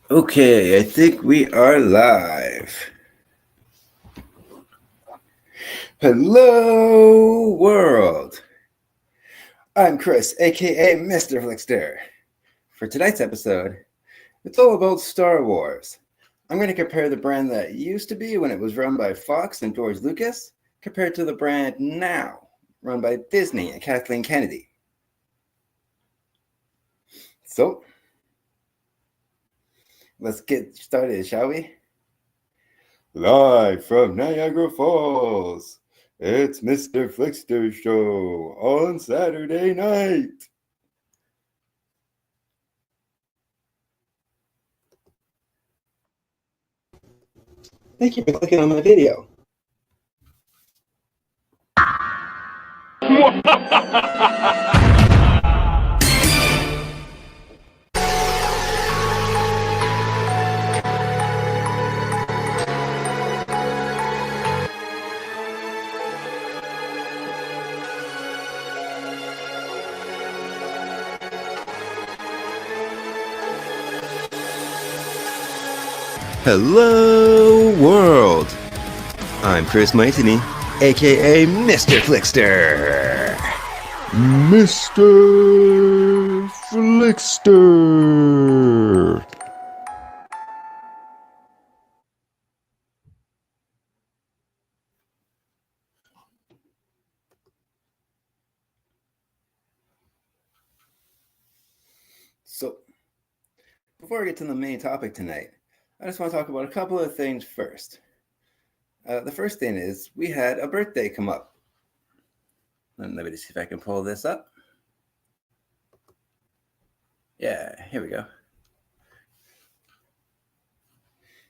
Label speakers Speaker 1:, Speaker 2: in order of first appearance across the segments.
Speaker 1: Okay, I think we are live. Hello, world. I'm Chris, aka Mr. Flickster. For tonight's episode, it's all about Star Wars. I'm going to compare the brand that used to be when it was run by Fox and George Lucas compared to the brand now, run by Disney and Kathleen Kennedy. So, let's get started, shall we? Live from Niagara Falls, it's Mr. Flickster Show on Saturday night. Thank you for clicking on my video. Hello, world. I'm Chris Maitini, aka Mr. Flickster. Mr. Flickster. So, before I get to the main topic tonight, I just want to talk about a couple of things first. The first thing is we had a birthday come up. Let me see if I can pull this up. Yeah, here we go.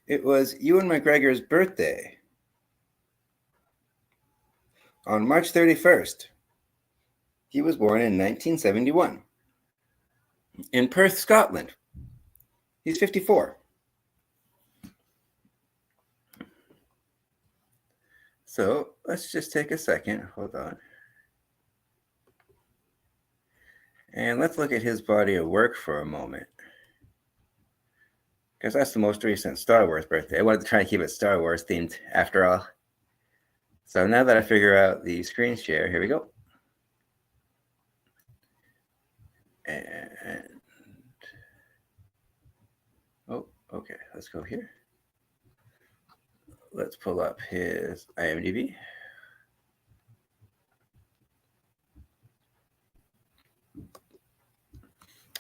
Speaker 1: It was Ewan McGregor's birthday on March 31st. He was born in 1971 in Perth, Scotland. He's 54. So let's just take a second. Hold on. And let's look at his body of work for a moment. Because that's the most recent Star Wars birthday. I wanted to try and keep it Star Wars themed after all. So now that I figure out the screen share, here we go. And oh, okay, let's go here. Let's pull up his IMDb.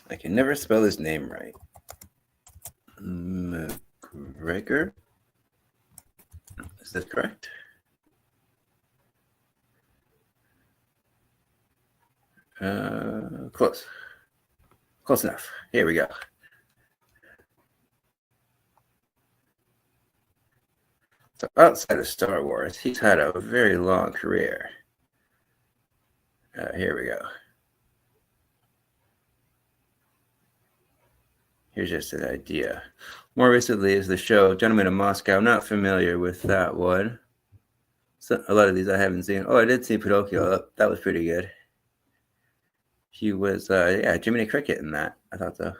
Speaker 1: I can never spell his name right. McGregor? Is that correct? Close. Close enough. Here we go. So outside of Star Wars, he's had a very long career. Here we go. Here's just an idea. More recently is the show Gentlemen of Moscow. I'm not familiar with that one. So a lot of these I haven't seen. Oh, I did see Pinocchio. That was pretty good. He was, Jiminy Cricket in that. I thought so.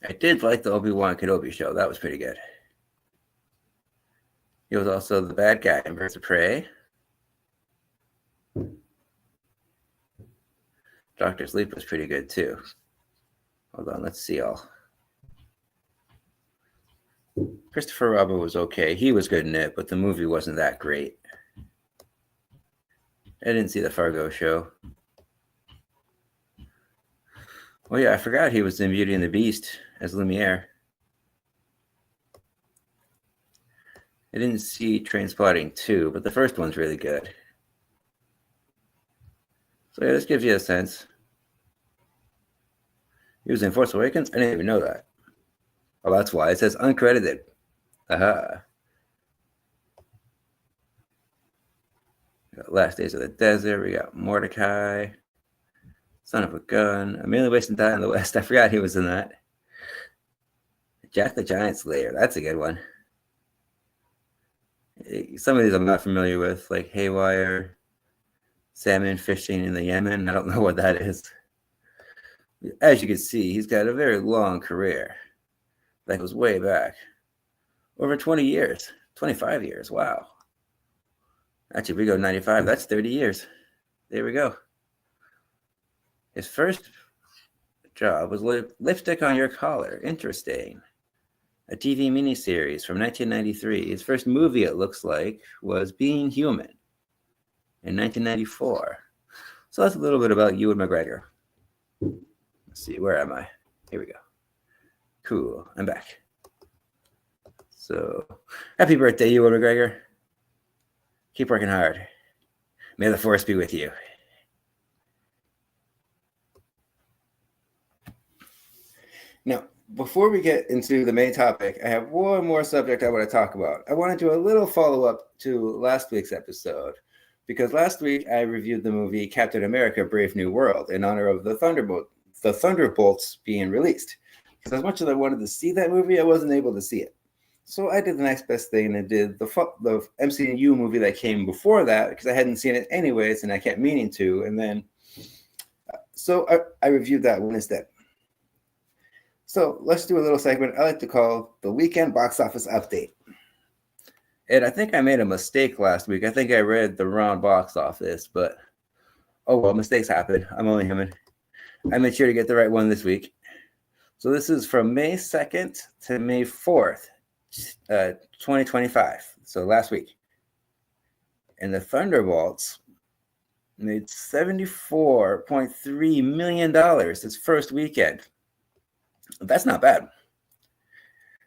Speaker 1: I did like the Obi-Wan Kenobi show. That was pretty good. He was also the bad guy in Birds of Prey. Dr. Sleep was pretty good too. Hold on, let's see all. Christopher Robin was okay. He was good in it, but the movie wasn't that great. I didn't see the Fargo show. Oh yeah, I forgot he was in Beauty and the Beast as Lumiere. I didn't see Trainspotting 2, but the first one's really good. So yeah, this gives you a sense. He was in Force Awakens? I didn't even know that. Oh, that's why it says uncredited. Aha. We got Last Days of the Desert. We got Mordecai. Son of a Gun. A Million Ways to Die in the West. I forgot he was in that. Jack the Giant Slayer. That's a good one. Some of these I'm not familiar with, like Haywire, Salmon Fishing in the Yemen. I don't know what that is. As you can see, he's got a very long career that goes way back. Over 20 years, 25 years. Wow. Actually, if we go 95, that's 30 years. There we go. His first job was Lipstick on Your Collar. Interesting. A TV miniseries from 1993. His first movie, it looks like, was Being Human in 1994. So that's a little bit about Ewan McGregor. Let's see, where am I? Here we go. Cool, I'm back. So, happy birthday, Ewan McGregor. Keep working hard. May the force be with you. Now, before we get into the main topic, I have one more subject I want to talk about. I want to do a little follow-up to last week's episode, because last week I reviewed the movie Captain America: Brave New World in honor of the Thunderbolts being released. Because as much as I wanted to see that movie, I wasn't able to see it. So I did the next best thing and did the MCU movie that came before that, because I hadn't seen it anyways and I kept meaning to. And then, so I reviewed that one instead. So let's do a little segment I like to call the Weekend Box Office Update. And I think I made a mistake last week. I think I read the wrong box office, but oh well, mistakes happen. I'm only human. I made sure to get the right one this week. So this is from May 2nd to May 4th, 2025. So last week. And the Thunderbolts made $74.3 million its first weekend. That's not bad,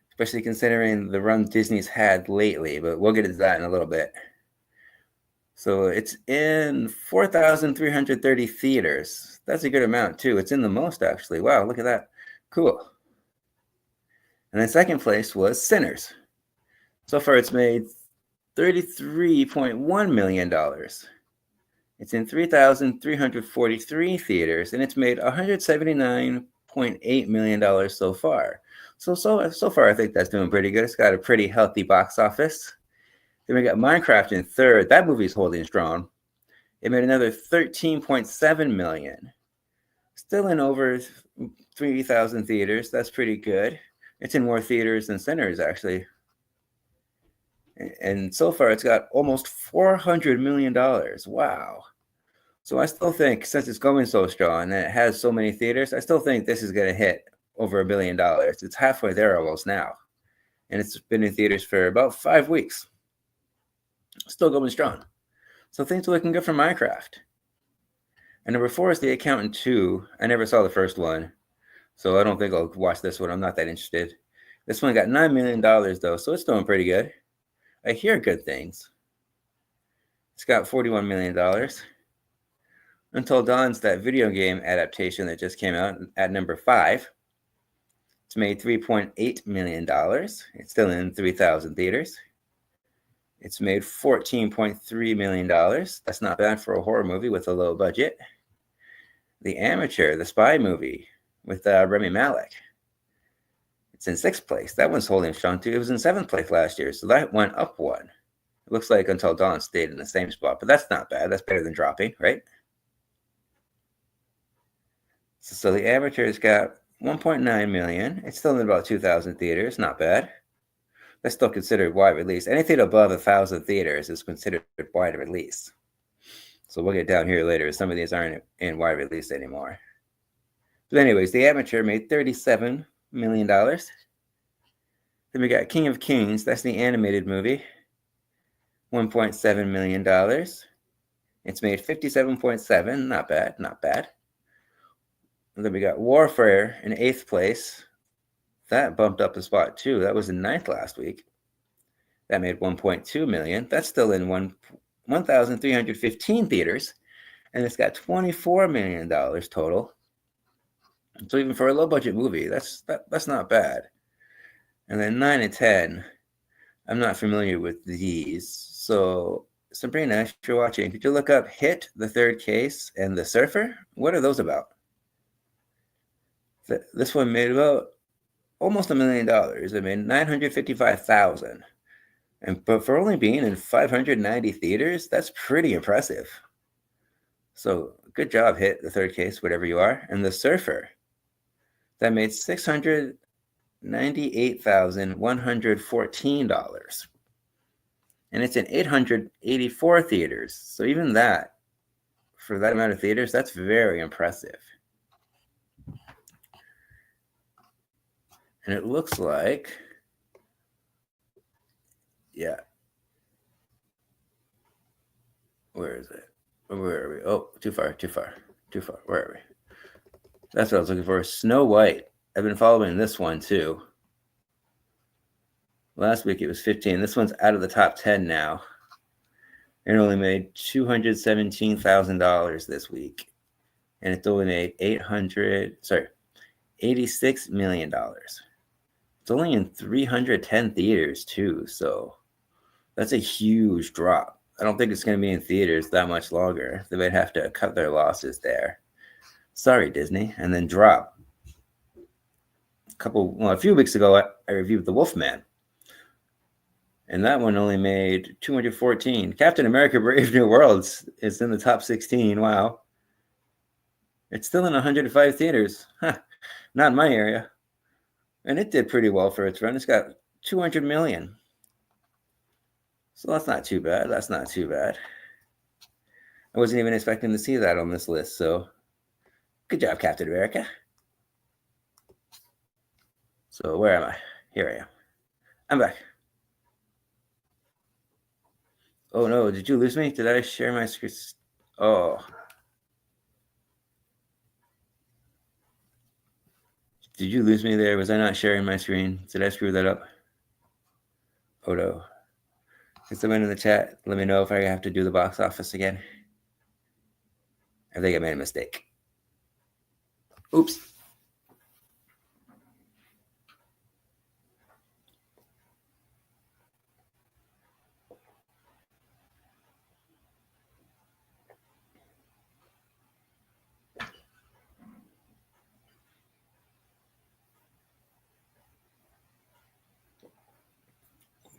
Speaker 1: especially considering the run Disney's had lately, but we'll get into that in a little bit. So it's in 4,330 theaters. That's a good amount, too. It's in the most, actually. Wow, look at that. Cool. And then second place was Sinners. So far, it's made $33.1 million. It's in 3,343 theaters, and it's made $179.8 million so far. So far, I think that's doing pretty good. It's got a pretty healthy box office. Then we got Minecraft in third. That movie's holding strong. It made another $13.7 million. Still in over 3,000 theaters. That's pretty good. It's in more theaters than Sinners, actually. And so far, it's got almost $400 million. Wow. So I still think, since it's going so strong and it has so many theaters, I still think this is going to hit over $1 billion. It's halfway there almost now. And it's been in theaters for about 5 weeks. Still going strong. So things are looking good for Minecraft. And number 4 is The Accountant 2. I never saw the first one, so I don't think I'll watch this one. I'm not that interested. This one got $9 million, though, so it's doing pretty good. I hear good things. It's got $41 million. Until Dawn's that video game adaptation that just came out at number 5. It's made $3.8 million. It's still in 3,000 theaters. It's made $14.3 million. That's not bad for a horror movie with a low budget. The Amateur, the spy movie with Rami Malek. It's in 6th place. That one's holding strong too. It was in 7th place last year, so that went up one. It looks like Until Dawn stayed in the same spot, but that's not bad. That's better than dropping, right? So The Amateur's got $1.9 million. It's still in about 2,000 theaters. Not bad. That's still considered wide release. Anything above 1,000 theaters is considered wide release. So we'll get down here later. Some of these aren't in wide release anymore. But anyways, The Amateur made $37 million. Then we got King of Kings. That's the animated movie. $1.7 million. It's made $57.7 million. Not bad. Not bad. And then we got Warfare in 8th place. That bumped up a spot too. That was in 9th last week. That made $1.2 million. That's still in 1,315 theaters. And it's got $24 million total. So even for a low budget movie, that's not bad. And then 9 and 10, I'm not familiar with these. So Sabrina, if you're watching, could you look up Hit, The Third Case, and The Surfer? What are those about? This one made about almost $1 million. It made $955,000. But for only being in 590 theaters, that's pretty impressive. So good job, Hit, The Third Case, whatever you are. And The Surfer. that made $698,114. And it's in 884 theaters. So even that, for that amount of theaters, that's very impressive. And it looks like, yeah. Where is it? Where are we? Oh, too far. Where are we? That's what I was looking for. Snow White. I've been following this one too. Last week it was 15. This one's out of the top 10 now. It only made $217,000 this week. And it's only made $86 million. It's only in 310 theaters too, so that's a huge drop. I don't think it's going to be in theaters that much longer. They might have to cut their losses there. Sorry, Disney. And then drop. A few weeks ago, I reviewed The Wolfman. And that one only made 214. Captain America Brave New Worlds is in the top 16. Wow. It's still in 105 theaters. Huh. Not in my area. And it did pretty well for its run. It's got 200 million. So that's not too bad. I wasn't even expecting to see that on this list. So good job, Captain America. So where am I? Here I am. I'm back. Oh no, did you lose me? Did I share my screen? Oh. Did you lose me there? Was I not sharing my screen? Did I screw that up? Oh no. Can someone in the chat let me know if I have to do the box office again? I think I made a mistake. Oops.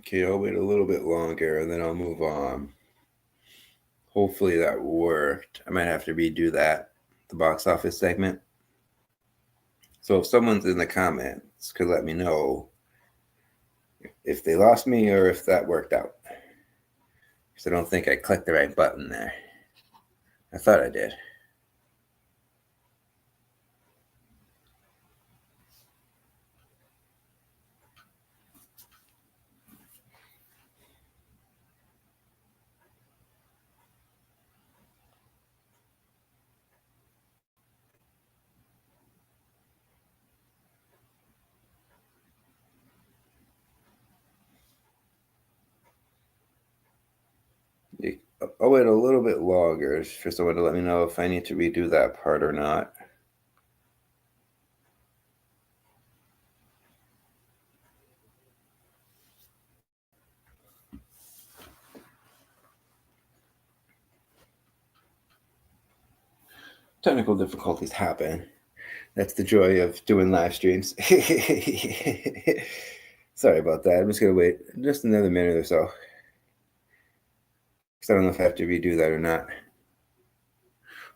Speaker 1: Okay, I'll wait a little bit longer and then I'll move on. Hopefully that worked. I might have to redo that, the box office segment. So if someone's in the comments could let me know if they lost me or if that worked out. Because I don't think I clicked the right button there. I thought I did. I'll wait a little bit longer for someone to let me know if I need to redo that part or not. Technical difficulties happen. That's the joy of doing live streams. Sorry about that. I'm just going to wait just another minute or so. Because I don't know if I have to redo that or not.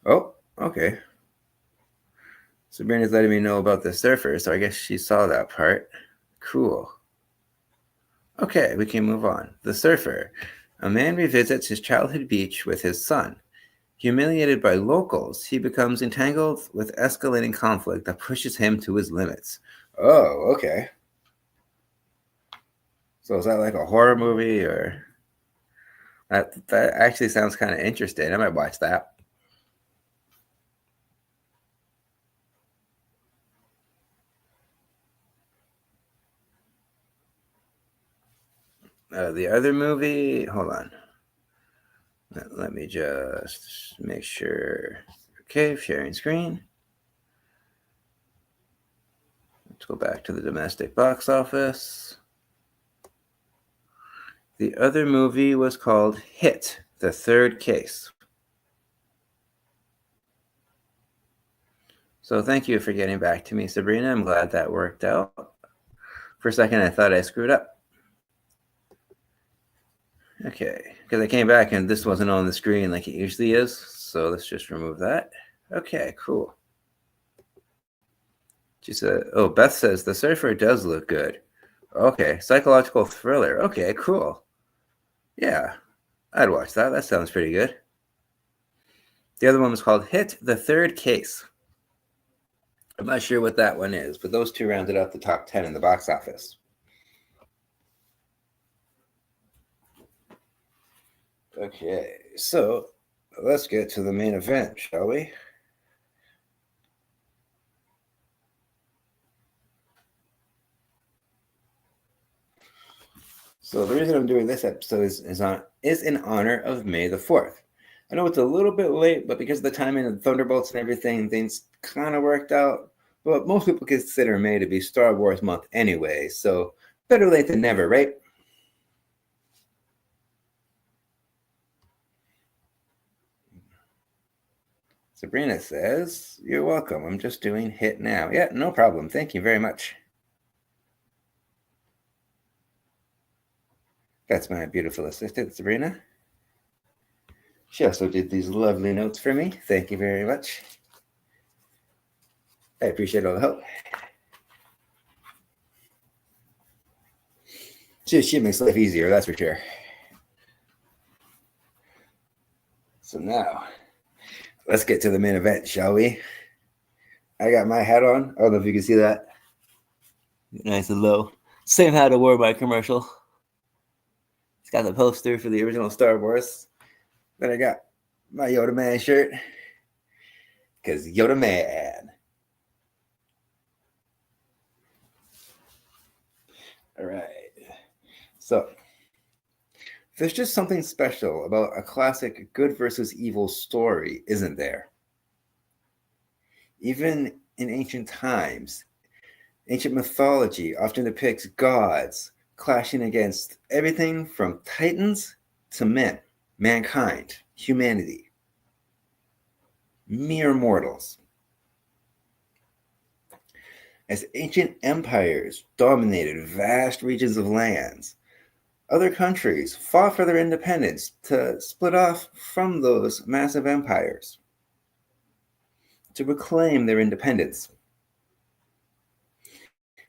Speaker 1: Oh, okay. Sabrina's letting me know about the surfer, so I guess she saw that part. Cool. Okay, we can move on. The surfer. A man revisits his childhood beach with his son. Humiliated by locals, he becomes entangled with escalating conflict that pushes him to his limits. Oh, okay. So is that like a horror movie or... That actually sounds kind of interesting. I might watch that. The other movie, hold on. Let me just make sure. Okay, sharing screen. Let's go back to the domestic box office. The other movie was called Hit, the Third Case. So thank you for getting back to me, Sabrina. I'm glad that worked out. For a second, I thought I screwed up. Okay, because I came back and this wasn't on the screen like it usually is. So let's just remove that. Okay, cool. She said, "Oh, Beth says the Surfer does look good. Okay, psychological thriller. Okay, cool. Yeah, I'd watch that. That sounds pretty good." The other one was called Hit the Third Case. I'm not sure what that one is, but those two rounded out the top 10 in the box office. Okay, so let's get to the main event, shall we? So the reason I'm doing this episode is in honor of May the 4th. I know it's a little bit late, but because of the timing of the Thunderbolts and everything, things kind of worked out. But most people consider May to be Star Wars month anyway, so better late than never, right? Sabrina says, "You're welcome. I'm just doing Hit now." Yeah, no problem. Thank you very much. That's my beautiful assistant, Sabrina. She also did these lovely notes for me. Thank you very much. I appreciate all the help. She makes life easier, that's for sure. So now, let's get to the main event, shall we? I got my hat on. I don't know if you can see that. Nice and low. Same hat I wore by commercial. It's got the poster for the original Star Wars. Then I got my Yoda Man shirt. Because Yoda Man. All right. So, there's just something special about a classic good versus evil story, isn't there? Even in ancient times, ancient mythology often depicts gods clashing against everything from titans to men, mankind, humanity, mere mortals. As ancient empires dominated vast regions of lands, other countries fought for their independence to split off from those massive empires, to reclaim their independence.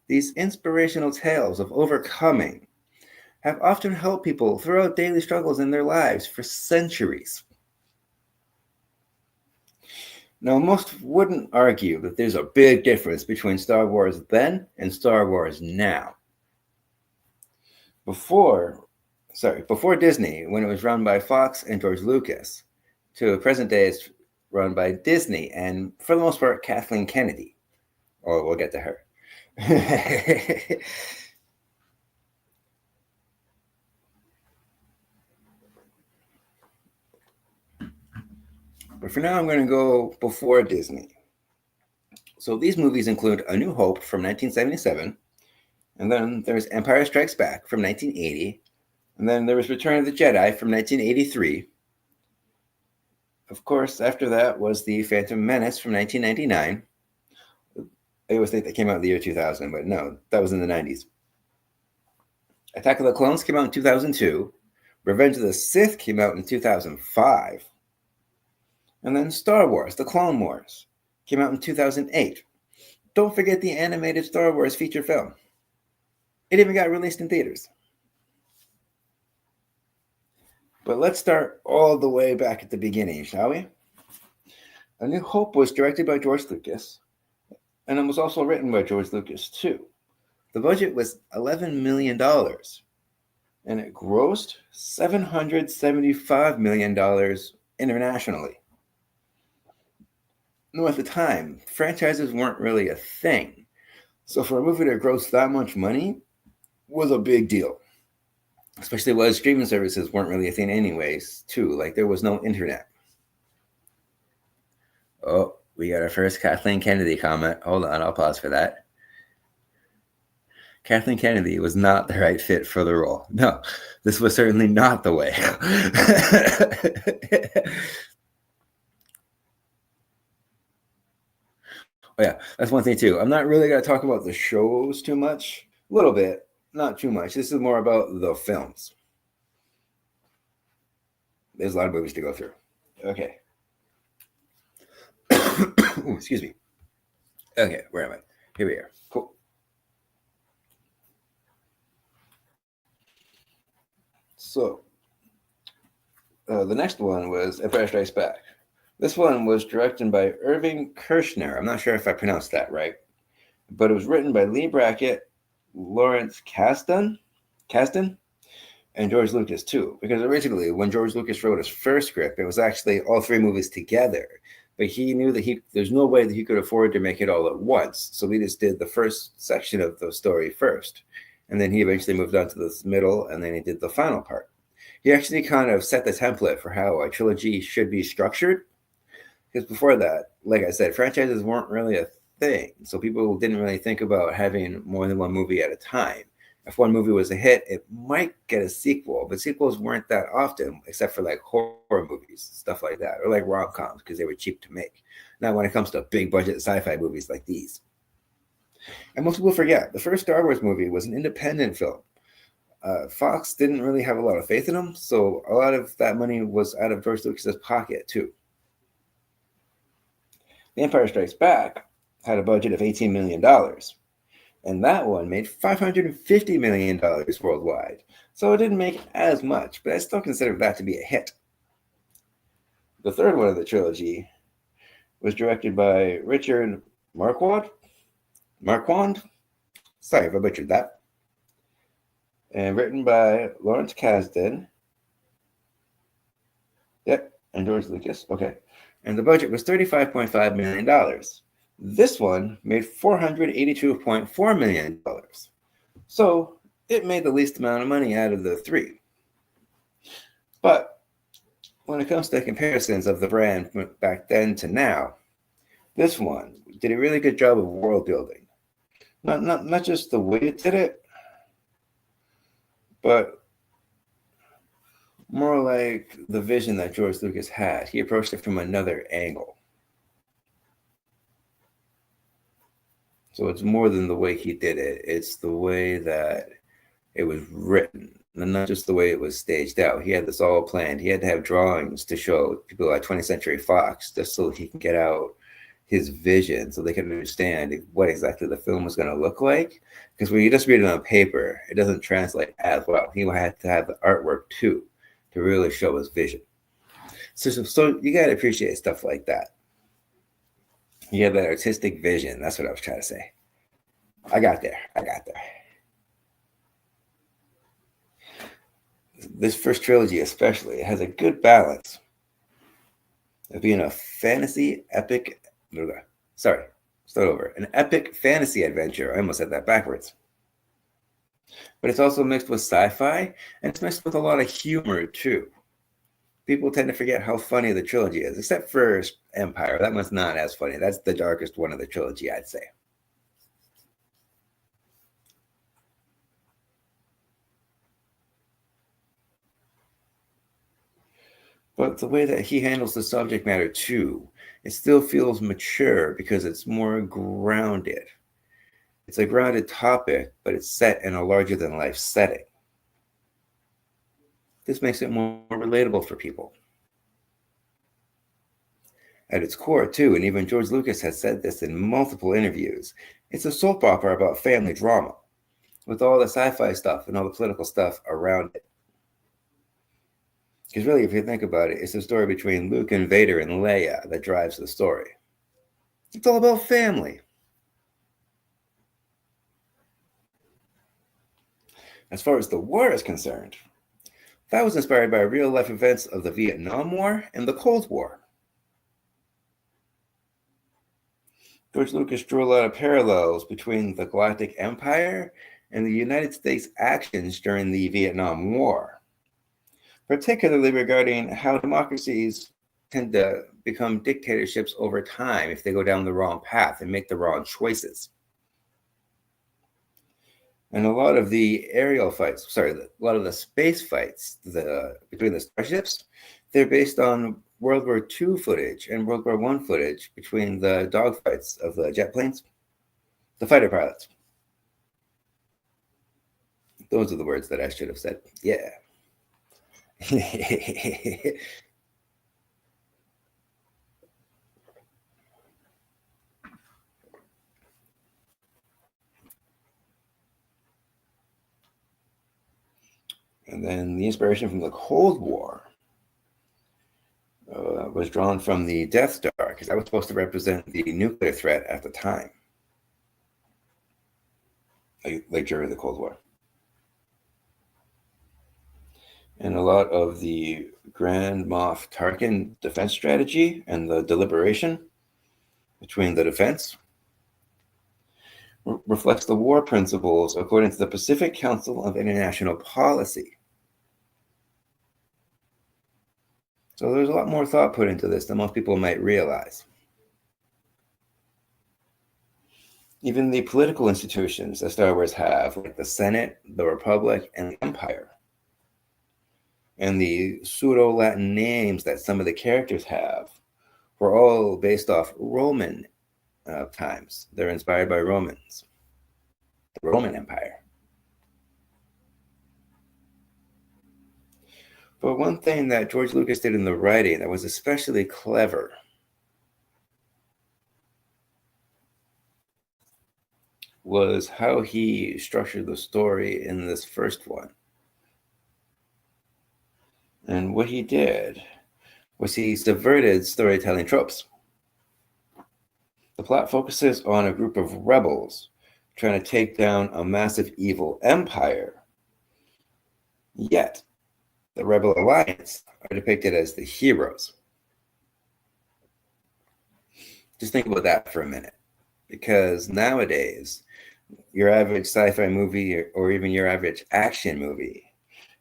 Speaker 1: These inspirational tales of overcoming have often helped people throughout daily struggles in their lives for centuries. Now, most wouldn't argue that there's a big difference between Star Wars then and Star Wars now. Before Disney, when it was run by Fox and George Lucas, to present day it's run by Disney and, for the most part, Kathleen Kennedy. Or we'll get to her. But for now, I'm going to go before Disney. So these movies include A New Hope from 1977, and then there's Empire Strikes Back from 1980, and then there was Return of the Jedi from 1983. Of course, after that was The Phantom Menace from 1999. I always think that came out in the year 2000, but no, that was in the 90s. Attack of the Clones came out in 2002. Revenge of the Sith came out in 2005. And then Star Wars, The Clone Wars, came out in 2008. Don't forget the animated Star Wars feature film. It even got released in theaters. But let's start all the way back at the beginning, shall we? A New Hope was directed by George Lucas, and it was also written by George Lucas, too. The budget was $11 million, and it grossed $775 million internationally. No, at the time, franchises weren't really a thing. So for a movie to gross that much money was a big deal. Especially while streaming services weren't really a thing anyways, too. Like, there was no internet. Oh, we got our first Kathleen Kennedy comment. Hold on, I'll pause for that. Kathleen Kennedy was not the right fit for the role. No, this was certainly not the way. Oh, yeah, that's one thing, too. I'm not really going to talk about the shows too much. A little bit, not too much. This is more about the films. There's a lot of movies to go through. Okay. Ooh, excuse me. Okay, where am I? Here we are. Cool. So the next one was Empire Strikes Back. This one was directed by Irving Kershner. I'm not sure if I pronounced that right, but it was written by Lee Brackett, Lawrence Kasdan, and George Lucas too. Because originally, when George Lucas wrote his first script, it was actually all three movies together. But he knew that there's no way that he could afford to make it all at once. So he just did the first section of the story first. And then he eventually moved on to this middle, and then he did the final part. He actually kind of set the template for how a trilogy should be structured. Because before that, like I said, franchises weren't really a thing. So people didn't really think about having more than one movie at a time. If one movie was a hit, it might get a sequel, but sequels weren't that often, except for like horror movies, stuff like that, or like rom-coms because they were cheap to make. Now, when it comes to big budget sci-fi movies like these. And most people forget, the first Star Wars movie was an independent film. Fox didn't really have a lot of faith in them, so a lot of that money was out of George Lucas's pocket too. The Empire Strikes Back had a budget of $18 million, and that one made $550 million worldwide. So it didn't make as much, but I still consider that to be a hit. The third one of the trilogy was directed by Richard Marquand. Sorry if I butchered that. And written by Lawrence Kasdan. Yep, and George Lucas. Okay. And the budget was $35.5 million. This one made $482.4 million. So it made the least amount of money out of the three. But when it comes to comparisons of the brand back then to now, this one did a really good job of world building. Not just the way it did it, but more like the vision that George Lucas had. He approached it from another angle. So it's more than the way he did it. It's the way that it was written, and not just the way it was staged out. He had this all planned. He had to have drawings to show people at 20th Century Fox just so he can get out his vision so they can understand what exactly the film was going to look like. Because when you just read it on paper, it doesn't translate as well. He had to have the artwork too to really show his vision. So you got to appreciate stuff like that. You have that artistic vision. That's what I was trying to say. I got there. This first trilogy especially has a good balance of being a fantasy epic. Sorry, start over. An epic fantasy adventure. I almost said that backwards. But it's also mixed with sci-fi, and it's mixed with a lot of humor too. People tend to forget how funny the trilogy is, except for Empire. That one's not as funny. That's the darkest one of the trilogy, I'd say. But the way that he handles the subject matter too, it still feels mature because it's more grounded. It's a grounded topic, but it's set in a larger than life setting. This makes it more relatable for people. At its core, too, and even George Lucas has said this in multiple interviews, it's a soap opera about family drama, with all the sci-fi stuff and all the political stuff around it. Because really, if you think about it, it's a story between Luke and Vader and Leia that drives the story. It's all about family. As far as the war is concerned, that was inspired by real-life events of the Vietnam War and the Cold War. George Lucas drew a lot of parallels between the Galactic Empire and the United States actions during the Vietnam War, particularly regarding how democracies tend to become dictatorships over time if they go down the wrong path and make the wrong choices. And a lot of the a lot of the space fights between the starships, they're based on World War II footage and World War I footage between the dogfights of the jet planes, the fighter pilots. Those are the words that I should have said. Yeah. And then the inspiration from the Cold War was drawn from the Death Star, because that was supposed to represent the nuclear threat at the time, like during the Cold War. And a lot of the Grand Moff Tarkin defense strategy and the deliberation between the defense reflects the war principles according to the Pacific Council of International Policy. So there's a lot more thought put into this than most people might realize. Even the political institutions that Star Wars have, like the Senate, the Republic, and the Empire, and the pseudo-Latin names that some of the characters have, were all based off Roman times. They're inspired by Romans, the Roman Empire. But one thing that George Lucas did in the writing that was especially clever was how he structured the story in this first one. And what he did was he subverted storytelling tropes. The plot focuses on a group of rebels trying to take down a massive evil empire. Yet, the Rebel Alliance are depicted as the heroes. Just think about that for a minute. Because nowadays, your average sci-fi movie or even your average action movie,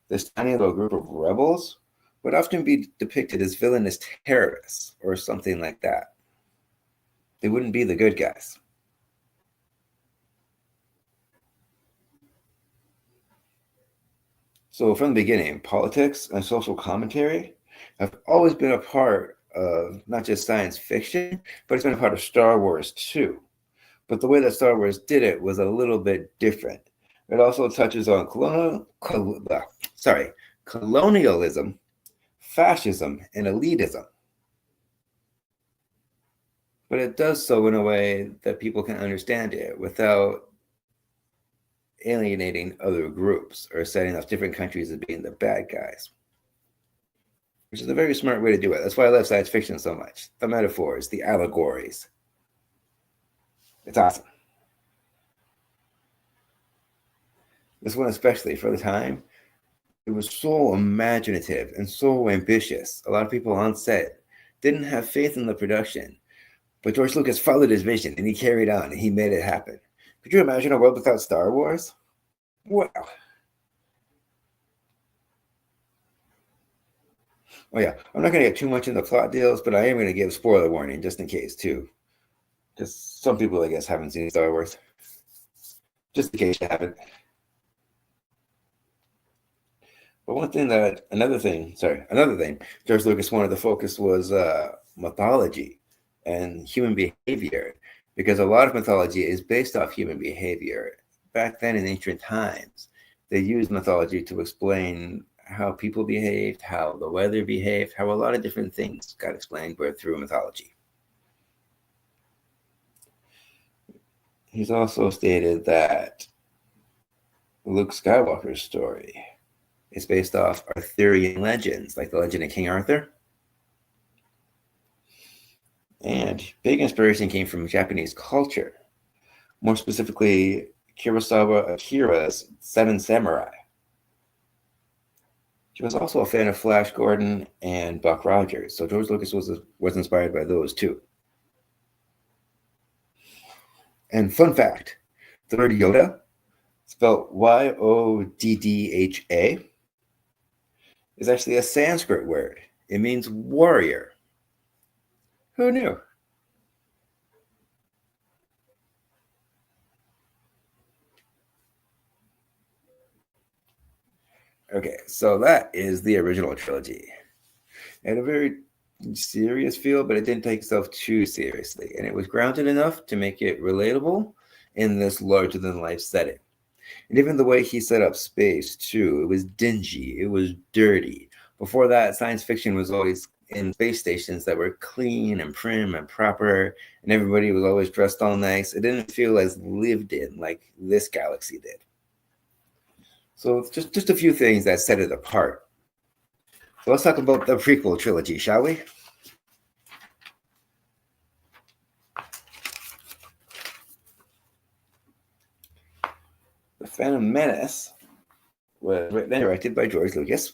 Speaker 1: this tiny little group of rebels would often be depicted as villainous terrorists or something like that. They wouldn't be the good guys. So from the beginning, politics and social commentary have always been a part of not just science fiction, but it's been a part of Star Wars too. But the way that Star Wars did it was a little bit different. It also touches on colonialism, fascism, and elitism. But it does so in a way that people can understand it without alienating other groups or setting off different countries as being the bad guys, which is a very smart way to do it. That's why I love science fiction so much. The metaphors, the allegories. It's awesome. This one especially, for the time, it was so imaginative and so ambitious. A lot of people on set didn't have faith in the production, but George Lucas followed his vision and he carried on and he made it happen. Could you imagine a world without Star Wars? Wow. Oh yeah, I'm not going to get too much into plot deals, but I am going to give spoiler warning just in case too. Because some people, I guess, haven't seen Star Wars. Just in case you haven't. But another thing, George Lucas wanted to focus was mythology and human behavior, because a lot of mythology is based off human behavior. Back then in ancient times, they used mythology to explain how people behaved, how the weather behaved, how a lot of different things got explained through mythology. He's also stated that Luke Skywalker's story is based off Arthurian legends, like the legend of King Arthur. And big inspiration came from Japanese culture, more specifically Kurosawa Akira's Seven Samurai. She was also a fan of Flash Gordon and Buck Rogers, so George Lucas was inspired by those too. And fun fact, the word Yoda, spelled Yoddha, is actually a Sanskrit word. It means warrior. Who knew? Okay, so that is the original trilogy. It had a very serious feel, but it didn't take itself too seriously. And it was grounded enough to make it relatable in this larger-than-life setting. And even the way he set up space, too, it was dingy, it was dirty. Before that, science fiction was always in space stations that were clean and prim and proper, and everybody was always dressed all nice. It didn't feel as lived in like this galaxy did. So just a few things that set it apart. So let's talk about the prequel trilogy, shall we? The Phantom Menace was written and directed by George Lucas.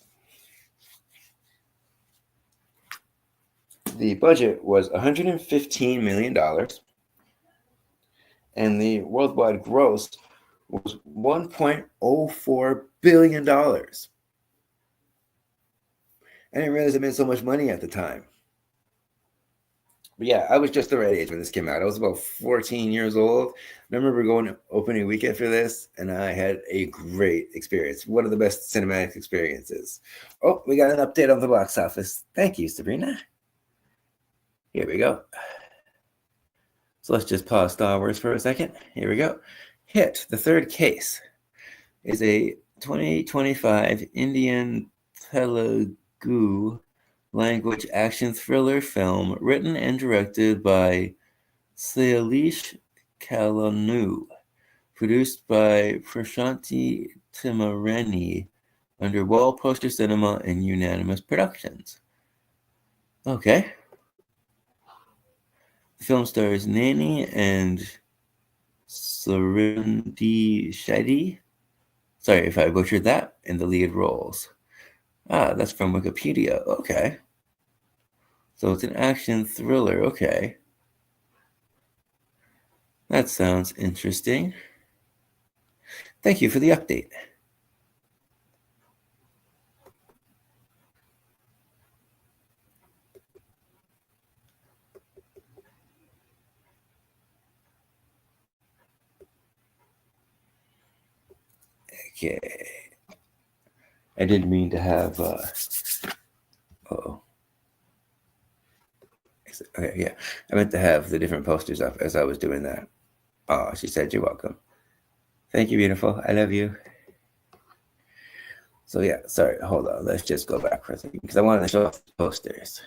Speaker 1: The budget was $115 million, and the worldwide gross was $1.04 billion. I didn't realize it made so much money at the time. But yeah, I was just the right age when this came out. I was about 14 years old. I remember going to opening weekend for this, and I had a great experience. One of the best cinematic experiences. Oh, we got an update on the box office. Thank you, Sabrina. Here we go. So let's just pause Star Wars for a second. Here we go. Hit, the third case, is a 2025 Indian Telugu language action thriller film written and directed by Sailesh Kalanu, produced by Prashanti Timareni under Wall Poster Cinema and Unanimous Productions. Okay. The film stars Nani and Surindi Shetty. Sorry if I butchered that, in the lead roles. Ah, that's from Wikipedia. Okay. So it's an action thriller. Okay. That sounds interesting. Thank you for the update. Okay. I didn't mean to have. Oh. Okay, yeah. I meant to have the different posters up as I was doing that. Oh, she said, "You're welcome." Thank you, beautiful. I love you. So yeah, sorry. Hold on. Let's just go back for a second because I wanted to show off the posters.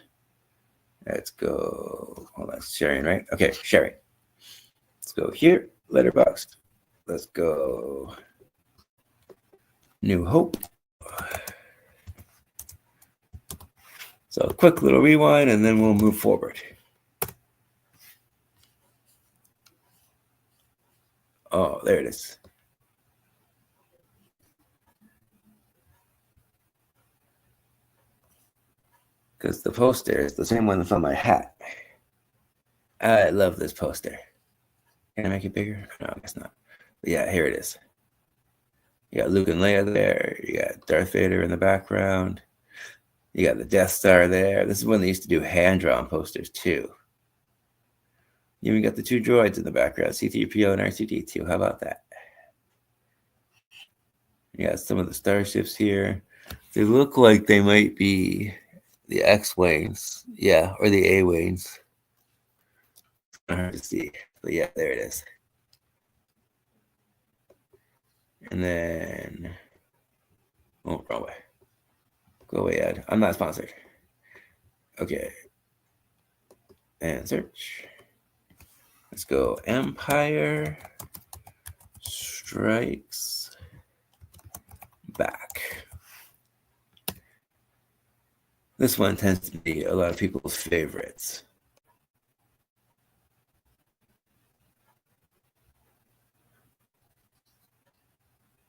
Speaker 1: Let's go. Hold on. Sharing, right? Okay, sharing. Let's go here. Letterboxd. Let's go. New Hope. So a quick little rewind and then we'll move forward. Oh, there it is. Because the poster is the same one that's on my hat. I love this poster. Can I make it bigger? No, I guess not. But yeah, here it is. You got Luke and Leia there. You got Darth Vader in the background. You got the Death Star there. This is when they used to do hand-drawn posters too. You even got the two droids in the background, C-3PO and R2-D2. How about that? You got some of the starships here. They look like they might be the X-Wings. Yeah, or the A-Wings. Hard to see. But yeah, there it is. And then... Oh, wrong way. Go away, Ed. I'm not sponsored. Okay. And search. Let's go. Empire Strikes Back. This one tends to be a lot of people's favorites.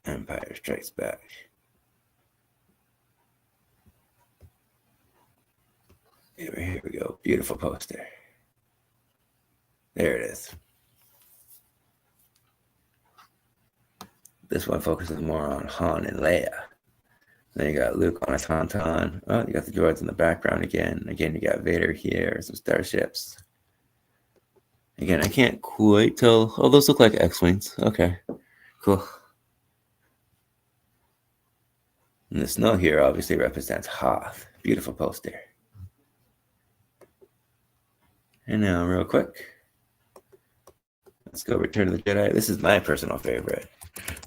Speaker 1: Empire Strikes Back. Here we go. Beautiful poster. There it is. This one focuses more on Han and Leia. Then you got Luke on a tauntaun. Oh, you got the droids in the background again. Again, you got Vader here, some starships. Again, I can't quite tell. Oh, those look like X-Wings. Okay, cool. And the snow here obviously represents Hoth. Beautiful poster. And now, real quick, let's go Return of the Jedi. This is my personal favorite.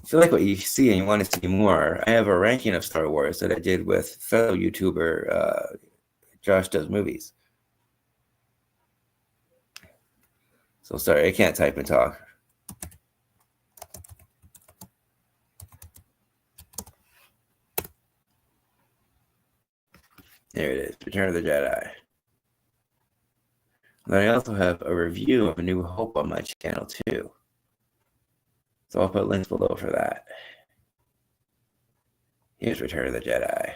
Speaker 1: If you like what you see and you want to see more, I have a ranking of Star Wars that I did with fellow YouTuber Josh Does Movies. So sorry, I can't type and talk. Return of the Jedi. Then I also have a review of A New Hope on my channel too. So I'll put links below for that. Here's Return of the Jedi.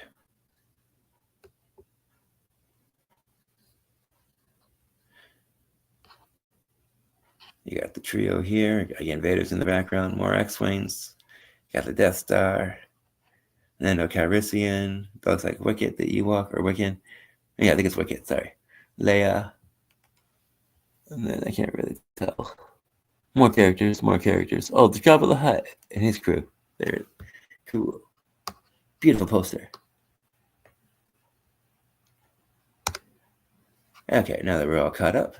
Speaker 1: You got the trio here. Again, Vader's in the background. More X-Wings. You got the Death Star. Lando Calrissian. That looks like Wicket, the Ewok, or Wiccan. Yeah, I think it's Wicket, sorry. Leia. And then I can't really tell. More characters. Oh, the Jabba the Hutt and his crew. They're cool. Beautiful poster. Okay, now that we're all caught up,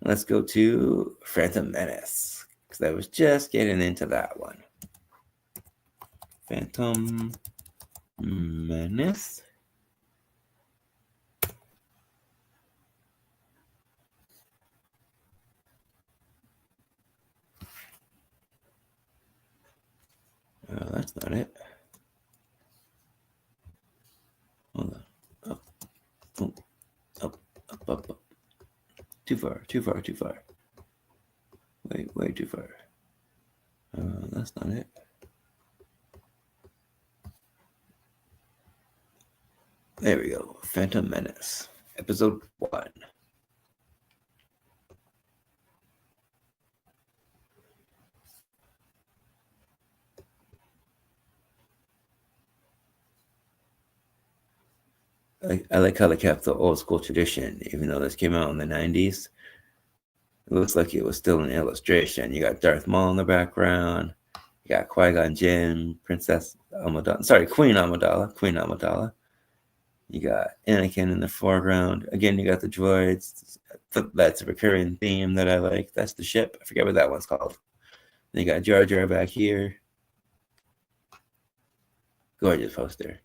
Speaker 1: let's go to Phantom Menace, because I was just getting into that one. Phantom Menace. Oh, that's not it. Hold on. Up. Too far. Way too far. That's not it. There we go. Phantom Menace, Episode 1. I like how they kept the old school tradition, even though this came out in the 90s. It looks like it was still an illustration. You got Darth Maul in the background. You got Qui-Gon Jinn, Princess Amidala. Sorry, Queen Amidala. You got Anakin in the foreground. Again, you got the droids. That's a recurring theme that I like. That's the ship. I forget what that one's called. Then you got Jar Jar back here. Gorgeous poster.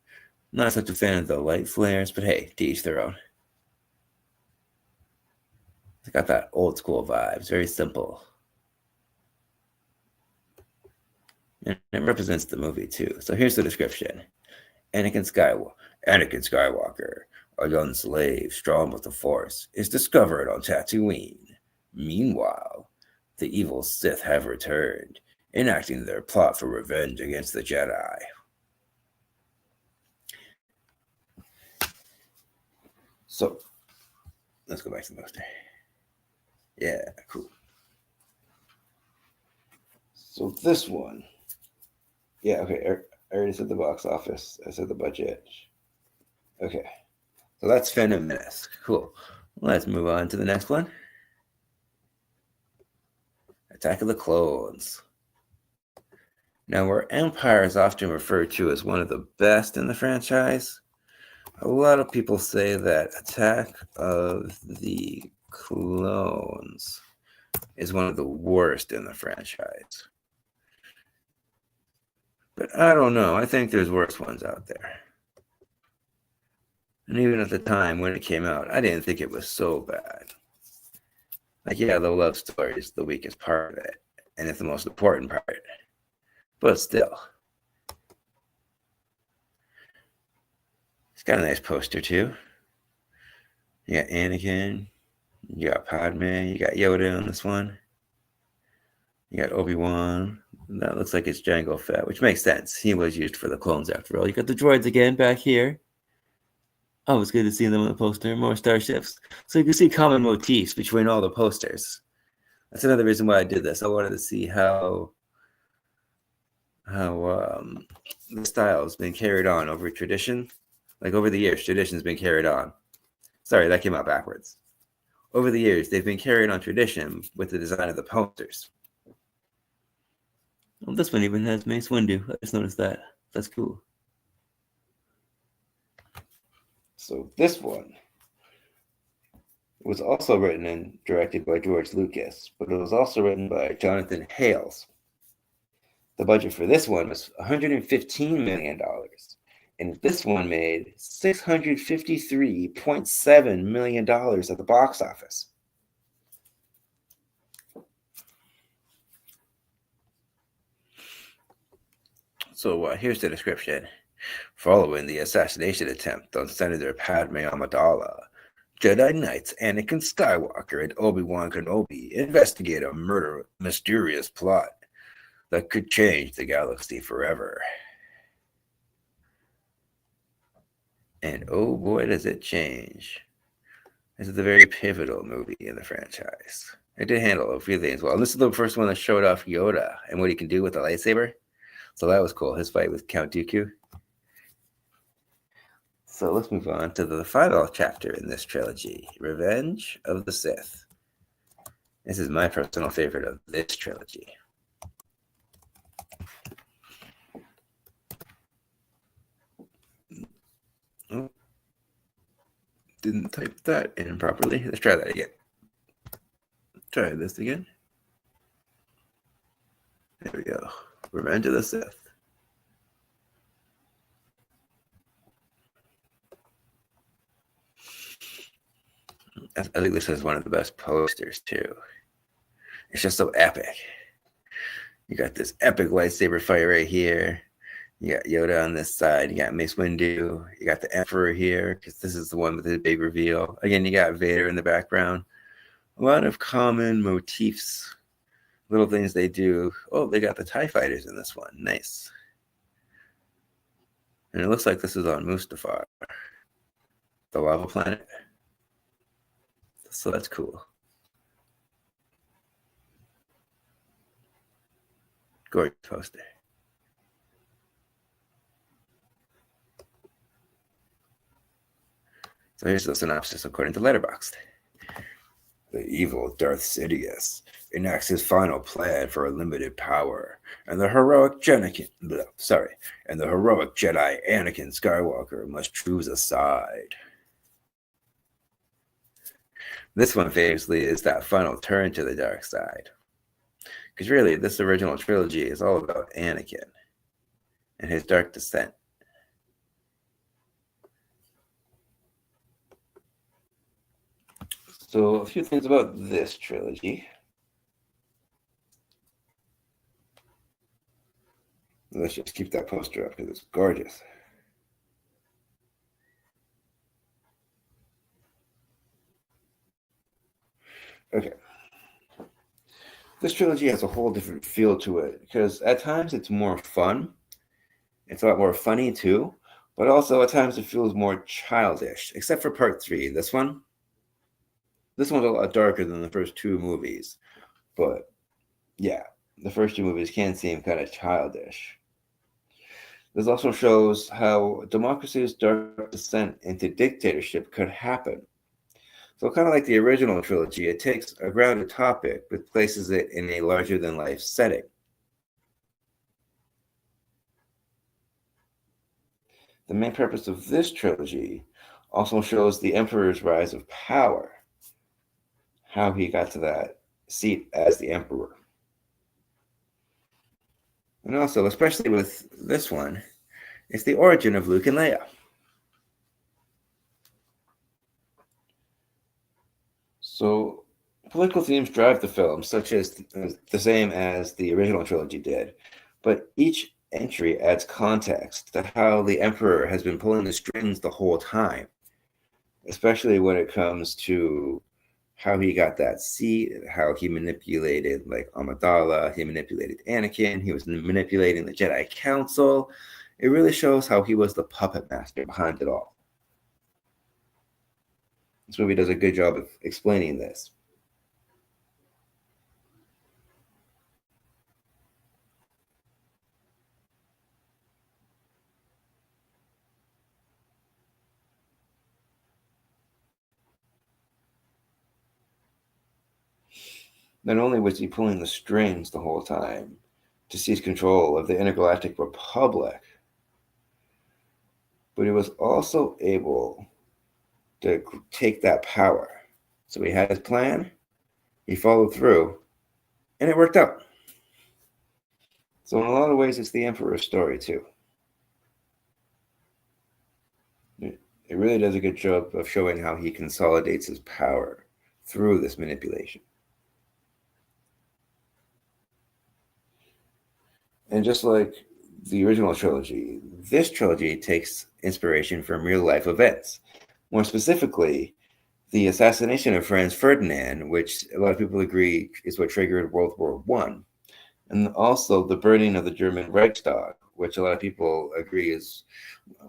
Speaker 1: Not such a fan of the light flares, but hey, to each their own. It's got that old school vibes, very simple. And it represents the movie too. So here's the description. Anakin Skywalker, a young slave strong with the Force, is discovered on Tatooine. Meanwhile, the evil Sith have returned, enacting their plot for revenge against the Jedi. So, let's go back to the poster. Yeah, cool. So this one. Yeah, okay. I already said the box office. I said the budget. Okay. So that's Phantom Menace. Cool. Let's move on to the next one. Attack of the Clones. Now, where Empire is often referred to as one of the best in the franchise, a lot of people say that Attack of the Clones is one of the worst in the franchise. But I don't know. I think there's worse ones out there. And even at the time when it came out, I didn't think it was so bad. Like, yeah, the love story is the weakest part of it, and it's the most important part. But still. It's got a nice poster, too. You got Anakin. You got Padme. You got Yoda on this one. You got Obi-Wan. That looks like it's Jango Fett, which makes sense. He was used for the clones after all. You got the droids again back here. Oh, it's good to see them on the poster. More starships. So you can see common motifs between all the posters. That's another reason why I did this. I wanted to see how the style has been carried on over tradition. Like over the years, tradition's been carried on. Sorry, that came out backwards. Over the years, they've been carrying on tradition with the design of the posters. Well, this one even has Mace Windu. I just noticed that. That's cool. So this one was also written and directed by George Lucas, but it was also written by Jonathan Hales. The budget for this one was $115 million, and this one made $653.7 million at the box office. So here's the description. Following the assassination attempt on Senator Padme Amidala, Jedi Knights Anakin Skywalker and Obi-Wan Kenobi investigate a mysterious plot that could change the galaxy forever. And oh boy, does it change. This is a very pivotal movie in the franchise. It did handle a few things well. And this is the first one that showed off Yoda and what he can do with a lightsaber. So that was cool, his fight with Count Dooku. So let's move on to the final chapter in this trilogy, Revenge of the Sith. This is my personal favorite of this trilogy. Oh, didn't type that in properly. Let's try that again. Try this again. There we go. Revenge of the Sith. I think this is one of the best posters too. It's just so epic. You got this epic lightsaber fight right here. You got Yoda on this side. You got Mace Windu. You got the Emperor here, because this is the one with the big reveal. Again, you got Vader in the background. A lot of common motifs, little things they do. Oh, they got the TIE fighters in this one. Nice. And it looks like this is on Mustafar, the lava planet. So that's cool. Gorgeous poster. So here's the synopsis according to Letterboxd. The evil Darth Sidious enacts his final plan for unlimited power, and the heroic Jedi Anakin Skywalker must choose a side. This one famously is that final turn to the dark side. Because really, this original trilogy is all about Anakin and his dark descent. So a few things about this trilogy. Let's just keep that poster up because it's gorgeous. Okay. This trilogy has a whole different feel to it because at times it's more fun. It's a lot more funny too, but also at times it feels more childish, except for part 3. This one's a lot darker than the first 2 movies, but yeah, the first 2 movies can seem kind of childish. This also shows how democracy's dark descent into dictatorship could happen. So kind of like the original trilogy, it takes a grounded topic but places it in a larger-than-life setting. The main purpose of this trilogy also shows the Emperor's rise of power, how he got to that seat as the Emperor. And also, especially with this one, it's the origin of Luke and Leia. So, political themes drive the film, such as the same as the original trilogy did, but each entry adds context to how the Emperor has been pulling the strings the whole time, especially when it comes to how he got that seat, how he manipulated like Amidala, he manipulated Anakin, he was manipulating the Jedi Council. It really shows how he was the puppet master behind it all. This movie does a good job of explaining this. Not only was he pulling the strings the whole time to seize control of the Intergalactic Republic, but he was also able to take that power. So he had his plan, he followed through, and it worked out. So in a lot of ways, it's the Emperor's story too. It really does a good job of showing how he consolidates his power through this manipulation. And just like the original trilogy. This trilogy takes inspiration from real life events. More specifically, the assassination of Franz Ferdinand, which a lot of people agree is what triggered World War One, and also the burning of the German Reichstag, which a lot of people agree is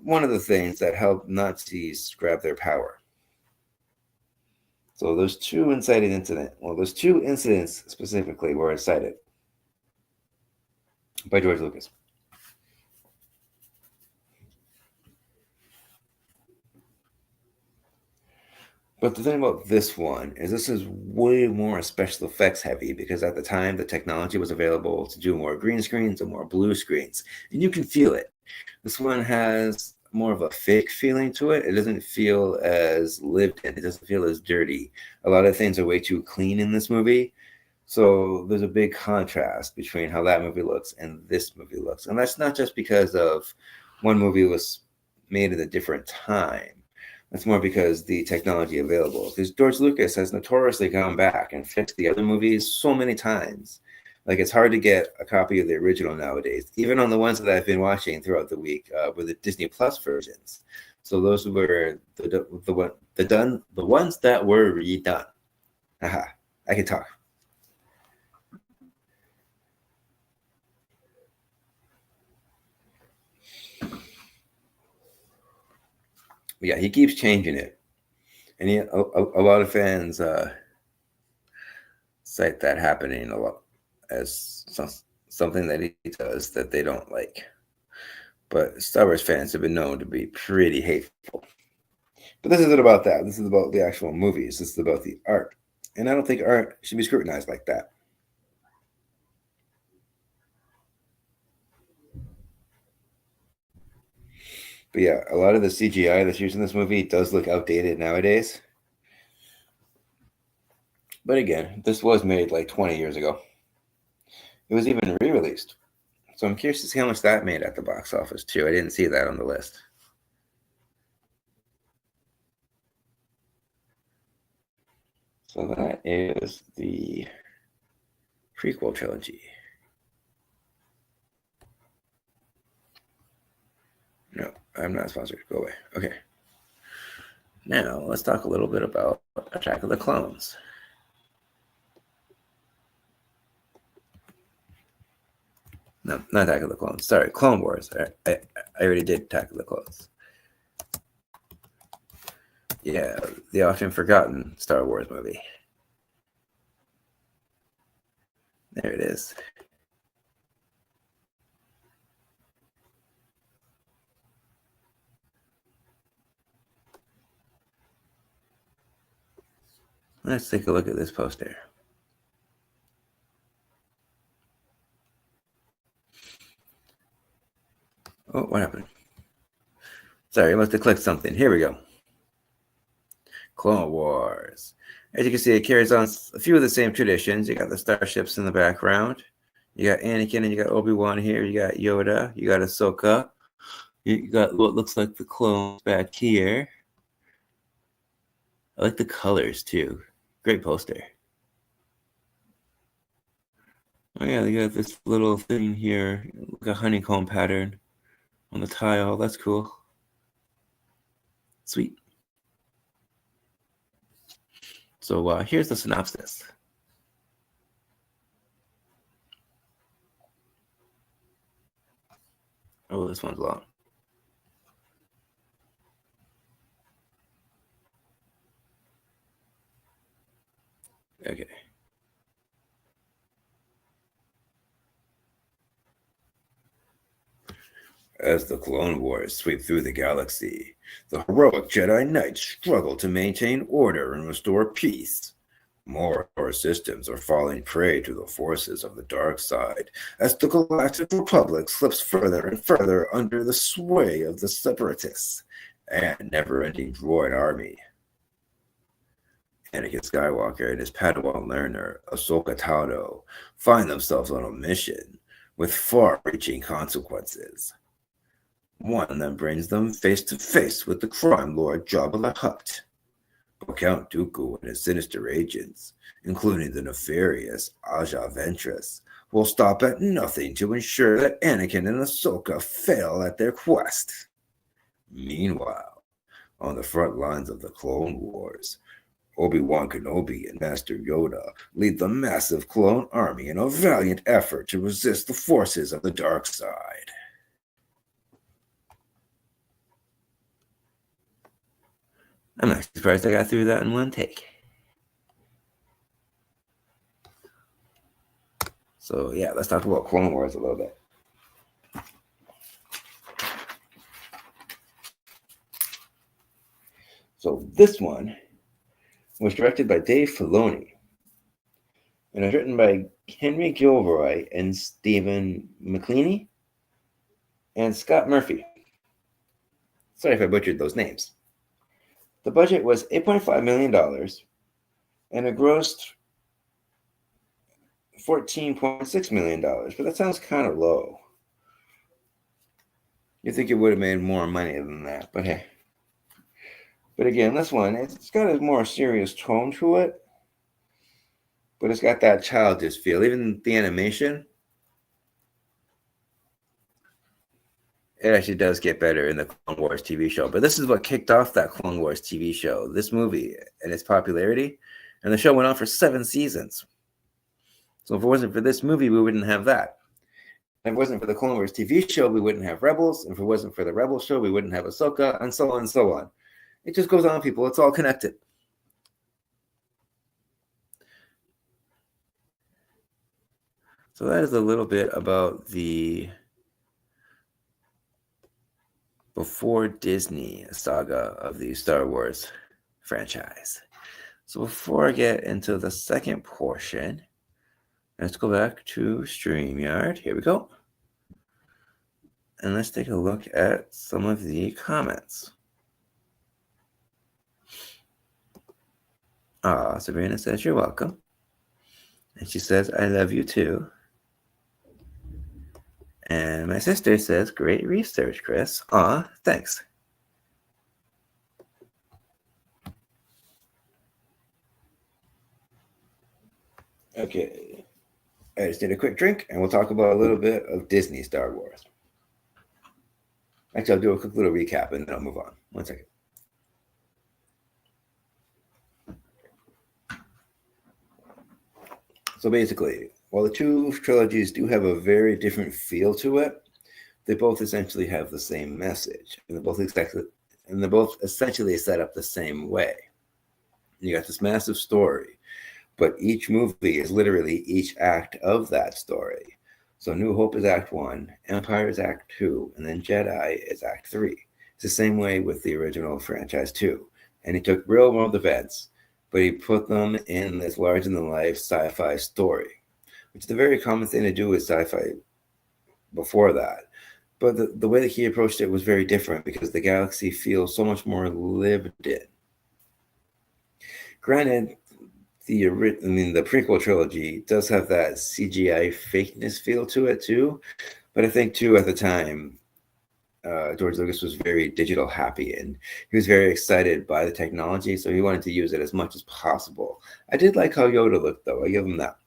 Speaker 1: one of the things that helped Nazis grab their power. So those two incidents specifically were incited by George Lucas. But the thing about this one is this is way more special effects heavy because at the time the technology was available to do more green screens and more blue screens, and you can feel it. This one has more of a fake feeling to it. It doesn't feel as lived in. It doesn't feel as dirty. A lot of things are way too clean in this movie. So there's a big contrast between how that movie looks and this movie looks. And that's not just because of one movie was made at a different time. That's more because the technology available. Because George Lucas has notoriously gone back and fixed the other movies so many times. Like it's hard to get a copy of the original nowadays, even on the ones that I've been watching throughout the week were the Disney Plus versions. So those were the ones that were redone. Haha, I can talk. Yeah, he keeps changing it, and a lot of fans cite that happening a lot as something that he does that they don't like. But Star Wars fans have been known to be pretty hateful. But this isn't about that. This is about the actual movies. This is about the art, and I don't think art should be scrutinized like that. But yeah, a lot of the CGI that's used in this movie does look outdated nowadays. But again, this was made like 20 years ago. It was even re-released. So I'm curious to see how much that made at the box office too. I didn't see that on the list. So that is the prequel trilogy. No, I'm not sponsored. Go away. Okay. Now let's talk a little bit about Attack of the Clones. No, not Attack of the Clones. Sorry, Clone Wars. I already did Attack of the Clones. Yeah, the often forgotten Star Wars movie. There it is. Let's take a look at this poster. Oh, what happened? Sorry, I must have clicked something. Here we go. Clone Wars. As you can see, it carries on a few of the same traditions. You got the starships in the background. You got Anakin and you got Obi-Wan here. You got Yoda. You got Ahsoka. You got what looks like the clones back here. I like the colors too. Great poster. Oh yeah, they got this little thing here, like a honeycomb pattern on the tile. That's cool. Sweet. So here's the synopsis. Oh, this one's long. Okay. As the Clone Wars sweep through the galaxy, the heroic Jedi Knights struggle to maintain order and restore peace. More systems are falling prey to the forces of the dark side as the Galactic Republic slips further and further under the sway of the Separatists and never-ending droid army. Anakin Skywalker and his Padawan learner, Ahsoka Tano, find themselves on a mission with far-reaching consequences. One that brings them face to face with the crime lord Jabba the Hutt. But Count Dooku and his sinister agents, including the nefarious Aja Ventress, will stop at nothing to ensure that Anakin and Ahsoka fail at their quest. Meanwhile, on the front lines of the Clone Wars, Obi-Wan Kenobi and Master Yoda lead the massive clone army in a valiant effort to resist the forces of the dark side. I'm actually surprised I got through that in one take. So yeah, let's talk about Clone Wars a little bit. So this one was directed by Dave Filoni and was written by Henry Gilroy and Stephen McLeany and Scott Murphy. Sorry if I butchered those names. The budget was $8.5 million and it grossed $14.6 million, but that sounds kind of low. You think it would have made more money than that, but hey. But again, this one, it's got a more serious tone to it, but it's got that childish feel. Even the animation, it actually does get better in the Clone Wars TV show. But this is what kicked off that Clone Wars TV show, this movie and its popularity. And the show went on for 7 seasons. So if it wasn't for this movie, we wouldn't have that. If it wasn't for the Clone Wars TV show, we wouldn't have Rebels. And if it wasn't for the Rebels show, we wouldn't have Ahsoka, and so on and so on. It just goes on, people. It's all connected. So that is a little bit about the before Disney saga of the Star Wars franchise. So before I get into the second portion, let's go back to StreamYard. Here we go. And let's take a look at some of the comments. Sabrina says, you're welcome. And she says, I love you too. And my sister says, great research, Chris. Thanks. Okay. I just did a quick drink, and we'll talk about a little bit of Disney Star Wars. Actually, I'll do a quick little recap, and then I'll move on. 1 second. So basically, while the two trilogies do have a very different feel to it, they both essentially have the same message, and they're both essentially set up the same way. You got this massive story, but each movie is literally each act of that story. So New Hope is Act 1, Empire is Act 2, and then Jedi is Act 3. It's the same way with the original franchise too. And he took real world events, but he put them in this larger-than-life sci-fi story, which is a very common thing to do with sci-fi before that. But the way that he approached it was very different because the galaxy feels so much more lived in. Granted, the prequel trilogy does have that CGI fakeness feel to it too, but I think too at the time, George Lucas was very digital happy and he was very excited by the technology, so he wanted to use it as much as possible. I did like how Yoda looked, though. I give him that.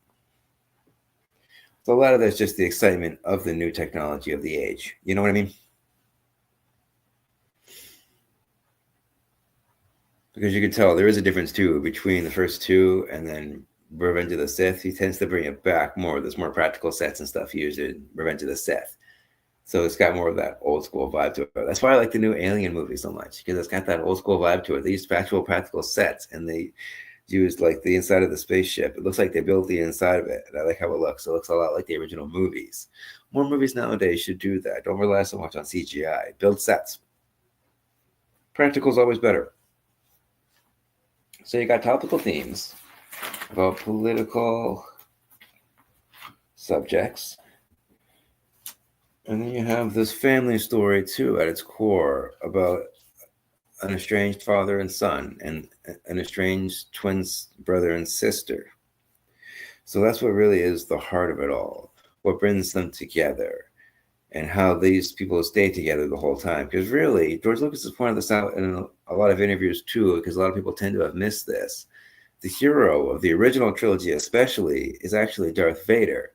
Speaker 1: So a lot of that's just the excitement of the new technology of the age. You know what I mean? Because you can tell there is a difference too between the first two and then Revenge of the Sith. He tends to bring it back more. There's more practical sets and stuff used in Revenge of the Sith. So it's got more of that old school vibe to it. That's why I like the new Alien movie so much, because it's got that old school vibe to it. They used actual practical sets, and they used like the inside of the spaceship. It looks like they built the inside of it, and I like how it looks. It looks a lot like the original movies. More movies nowadays should do that. Don't rely so much on CGI. Build sets. Practical is always better. So you got topical themes about political subjects. And then you have this family story, too, at its core about an estranged father and son and an estranged twin brother and sister. So that's what really is the heart of it all, what brings them together and how these people stay together the whole time. Because really, George Lucas has pointed this out in a lot of interviews, too, because a lot of people tend to have missed this. The hero of the original trilogy especially is actually Darth Vader.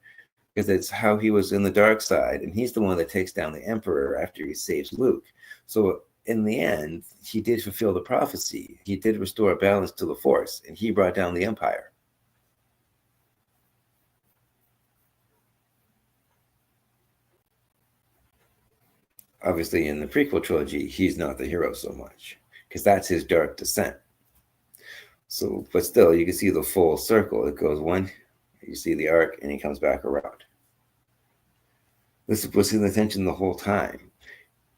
Speaker 1: because it's how he was in the dark side, and he's the one that takes down the Emperor after he saves Luke. So in the end, he did fulfill the prophecy. He did restore balance to the Force, and he brought down the Empire. Obviously, in the prequel trilogy, he's not the hero so much, because that's his dark descent. So, but still, you can see the full circle. It goes one, you see the arc, and he comes back around. This was his intention the whole time.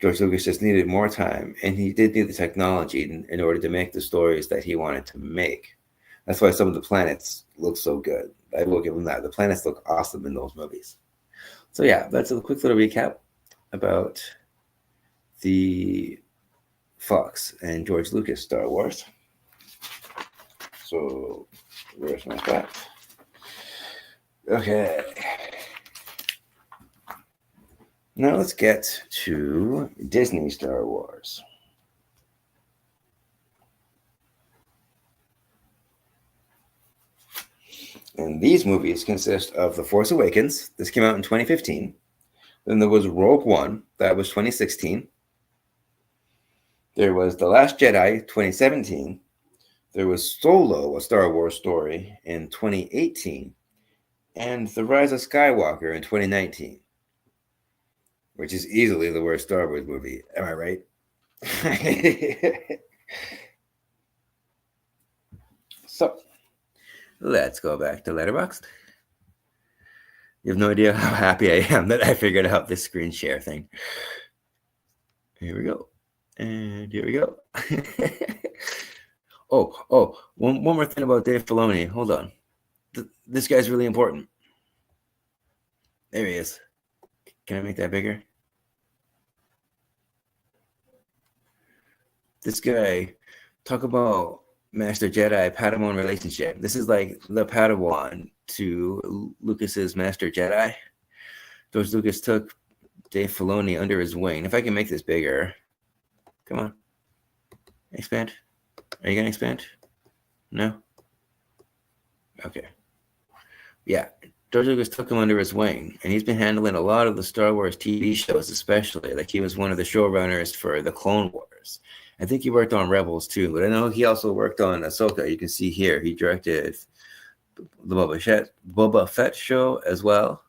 Speaker 1: George Lucas just needed more time, and he did need the technology in order to make the stories that he wanted to make. That's why some of the planets look so good. I will give him that. The planets look awesome in those movies. So yeah, that's a quick little recap about the Fox and George Lucas Star Wars. So where's my fact? Okay. Now let's get to Disney Star Wars. And these movies consist of The Force Awakens. This came out in 2015. Then there was Rogue One. That was 2016. There was The Last Jedi, 2017. There was Solo, a Star Wars story, in 2018. And The Rise of Skywalker in 2019. Which is easily the worst Star Wars movie. Am I right? So, let's go back to Letterboxd. You have no idea how happy I am that I figured out this screen share thing. Here we go. And here we go. One more thing about Dave Filoni. Hold on. This guy's really important. There he is. Can I make that bigger? This guy, talk about Master Jedi Padawan relationship. This is like the Padawan to Lucas's Master Jedi. George Lucas took Dave Filoni under his wing. If I can make this bigger, come on, expand. Are you gonna expand? No. Okay. Yeah. George Lucas took him under his wing, and he's been handling a lot of the Star Wars TV shows, especially. Like, he was one of the showrunners for the Clone Wars. I think he worked on Rebels, too, but I know he also worked on Ahsoka. You can see here, he directed the Boba Fett show as well.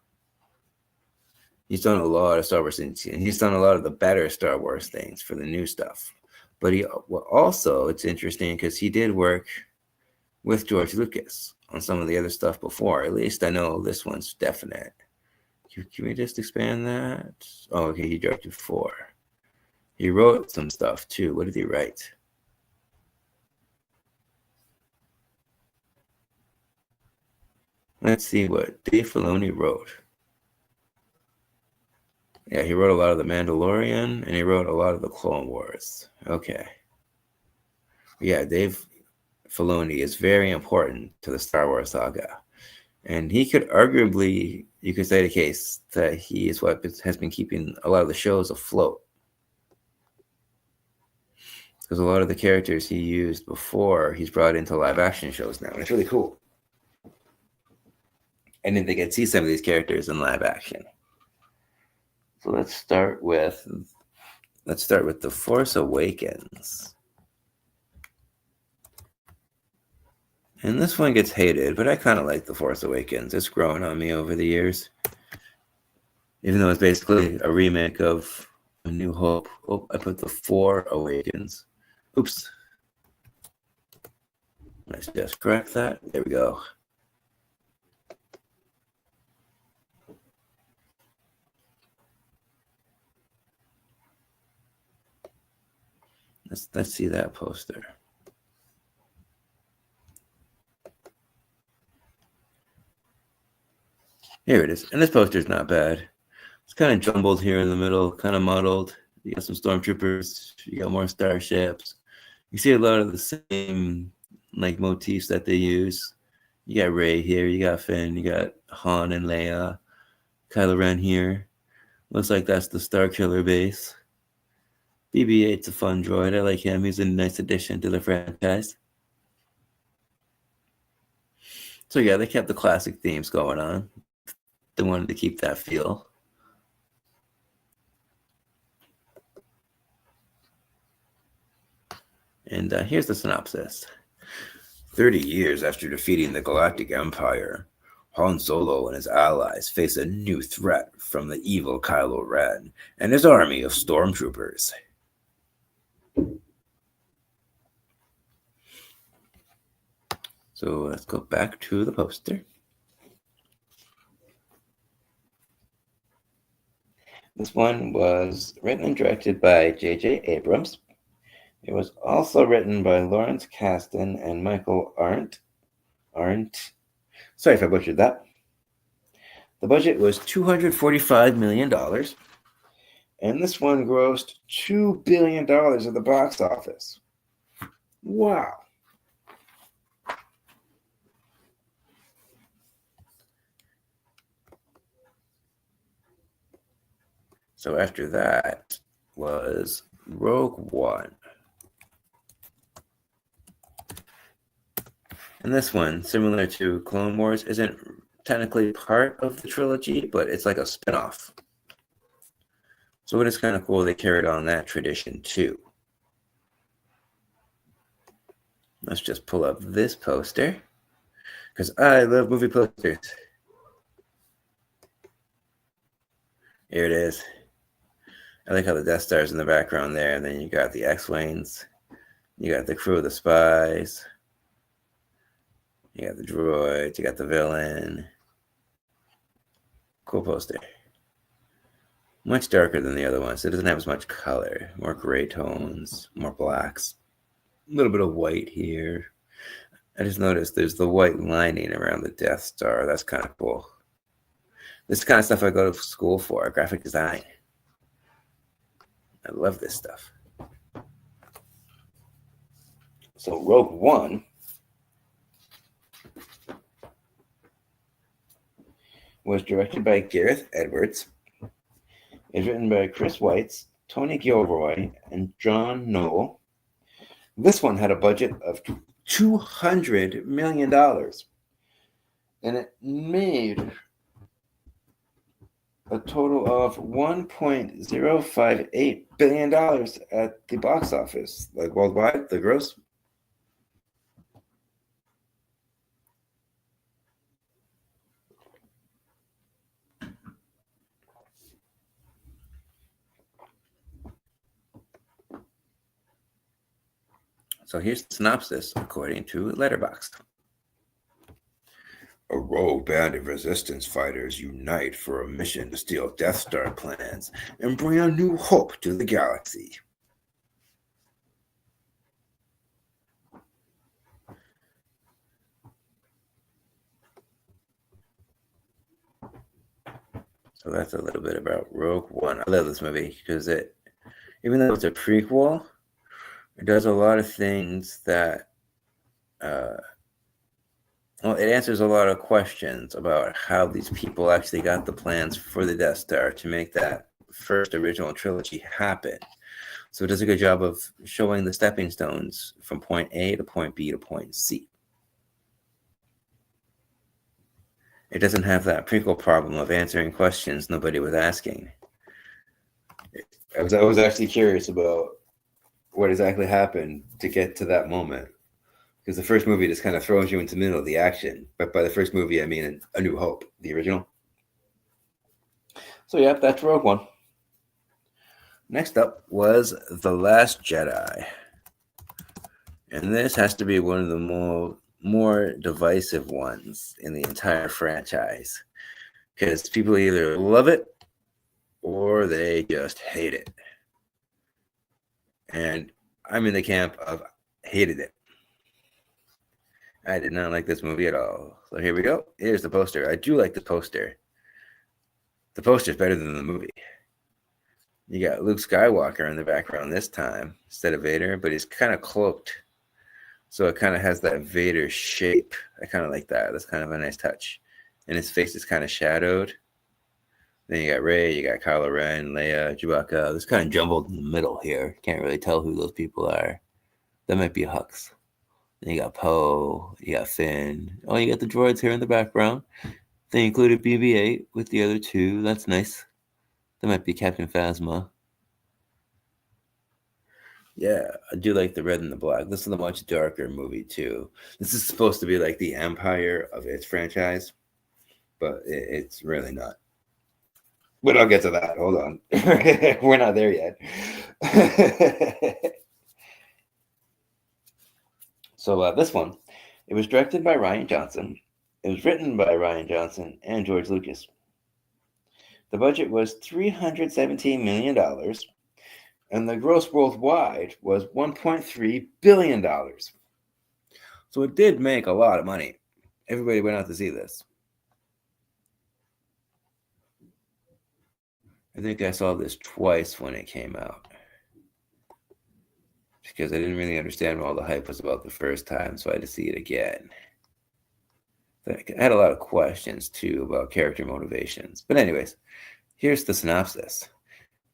Speaker 1: He's done a lot of Star Wars things, and he's done a lot of the better Star Wars things for the new stuff. But he also, it's interesting because he did work with George Lucas on some of the other stuff before. At least I know this one's definite. Can we just expand that? Oh, okay, he directed 4. He wrote some stuff too. What did he write? Let's see what Dave Filoni wrote. Yeah, he wrote a lot of The Mandalorian, and he wrote a lot of the Clone Wars. Okay. Yeah, Dave Filoni is very important to the Star Wars saga. And he could arguably, you could say the case that he is what has been keeping a lot of the shows afloat. Because a lot of the characters he used before, he's brought into live action shows now. And it's really cool. And then they can see some of these characters in live action. So let's start with The Force Awakens. And this one gets hated, but I kind of like The Force Awakens. It's grown on me over the years. Even though it's basically a remake of A New Hope. Oh, I put The Four Awakens. Oops. Let's just correct that. There we go. Let's see that poster. Here it is. And this poster's not bad. It's kind of jumbled here in the middle, kind of muddled. You got some stormtroopers, you got more starships. You see a lot of the same like motifs that they use. You got Rey here, you got Finn, you got Han and Leia, Kylo Ren here. Looks like that's the Starkiller base. BB-8's a fun droid. I like him. He's a nice addition to the franchise. So yeah, they kept the classic themes going on. They wanted to keep that feel. And here's the synopsis. 30 years after defeating the Galactic Empire, Han Solo and his allies face a new threat from the evil Kylo Ren and his army of stormtroopers. So let's go back to the poster. This one was written and directed by J.J. Abrams. It was also written by Lawrence Kasdan and Michael Arndt. Sorry if I butchered that. The budget was $245 million. And this one grossed $2 billion at the box office. Wow. So after that was Rogue One. And this one, similar to Clone Wars, isn't technically part of the trilogy, but it's like a spinoff. So it is kind of cool they carried on that tradition too. Let's just pull up this poster, because I love movie posters. Here it is. I like how the Death Star's in the background there, and then you got the X-Wings, you got the crew of the spies, you got the droids, you got the villain. Cool poster. Much darker than the other ones. It doesn't have as much color. More gray tones, more blacks. A little bit of white here. I just noticed there's the white lining around the Death Star. That's kind of cool. This kind of stuff I go to school for, graphic design. I love this stuff. So Rogue One was directed by Gareth Edwards. It's written by Chris Weitz, Tony Gilroy, and John Noel. This one had a budget of $200 million. And it made a total of $1.058 billion at the box office, like worldwide, the gross. So here's the synopsis according to Letterboxd. A rogue band of resistance fighters unite for a mission to steal Death Star plans and bring a new hope to the galaxy. So that's a little bit about Rogue One. I love this movie because even though it's a prequel, it does a lot of things that, it answers a lot of questions about how these people actually got the plans for the Death Star to make that first original trilogy happen. So it does a good job of showing the stepping stones from point A to point B to point C. It doesn't have that prequel problem of answering questions nobody was asking. I was actually curious about what exactly happened to get to that moment. Because the first movie just kind of throws you into the middle of the action. But by the first movie, I mean A New Hope, the original. So, yep, that's Rogue One. Next up was The Last Jedi. And this has to be one of the more divisive ones in the entire franchise. Because people either love it or they just hate it. And I'm in the camp of hated it. I did not like this movie at all. So here we go. Here's the poster. I do like the poster. The poster's better than the movie. You got Luke Skywalker in the background this time instead of Vader, but he's kind of cloaked. So it kind of has that Vader shape. I kind of like that. That's kind of a nice touch. And his face is kind of shadowed. Then you got Rey, you got Kylo Ren, Leia, Chewbacca. It's kind of jumbled in the middle here. Can't really tell who those people are. That might be Hux. Then you got Poe, you got Finn. Oh, you got the droids here in the background.
Speaker 2: They included BB-8 with the other two. That's nice. That might be Captain Phasma. Yeah, I do like the red and the black. This is a much darker movie too. This is supposed to be like the empire of its franchise, but it's really not. But I'll get to that. Hold on. We're not there yet. So this one, it was directed by Rian Johnson. It was written by Rian Johnson and George Lucas. The budget was $317 million, and the gross worldwide was $1.3 billion. So it did make a lot of money. Everybody went out to see this. I think I saw this twice when it came out, because I didn't really understand what all the hype was about the first time, so I had to see it again. I had a lot of questions too about character motivations. But anyways, here's the synopsis.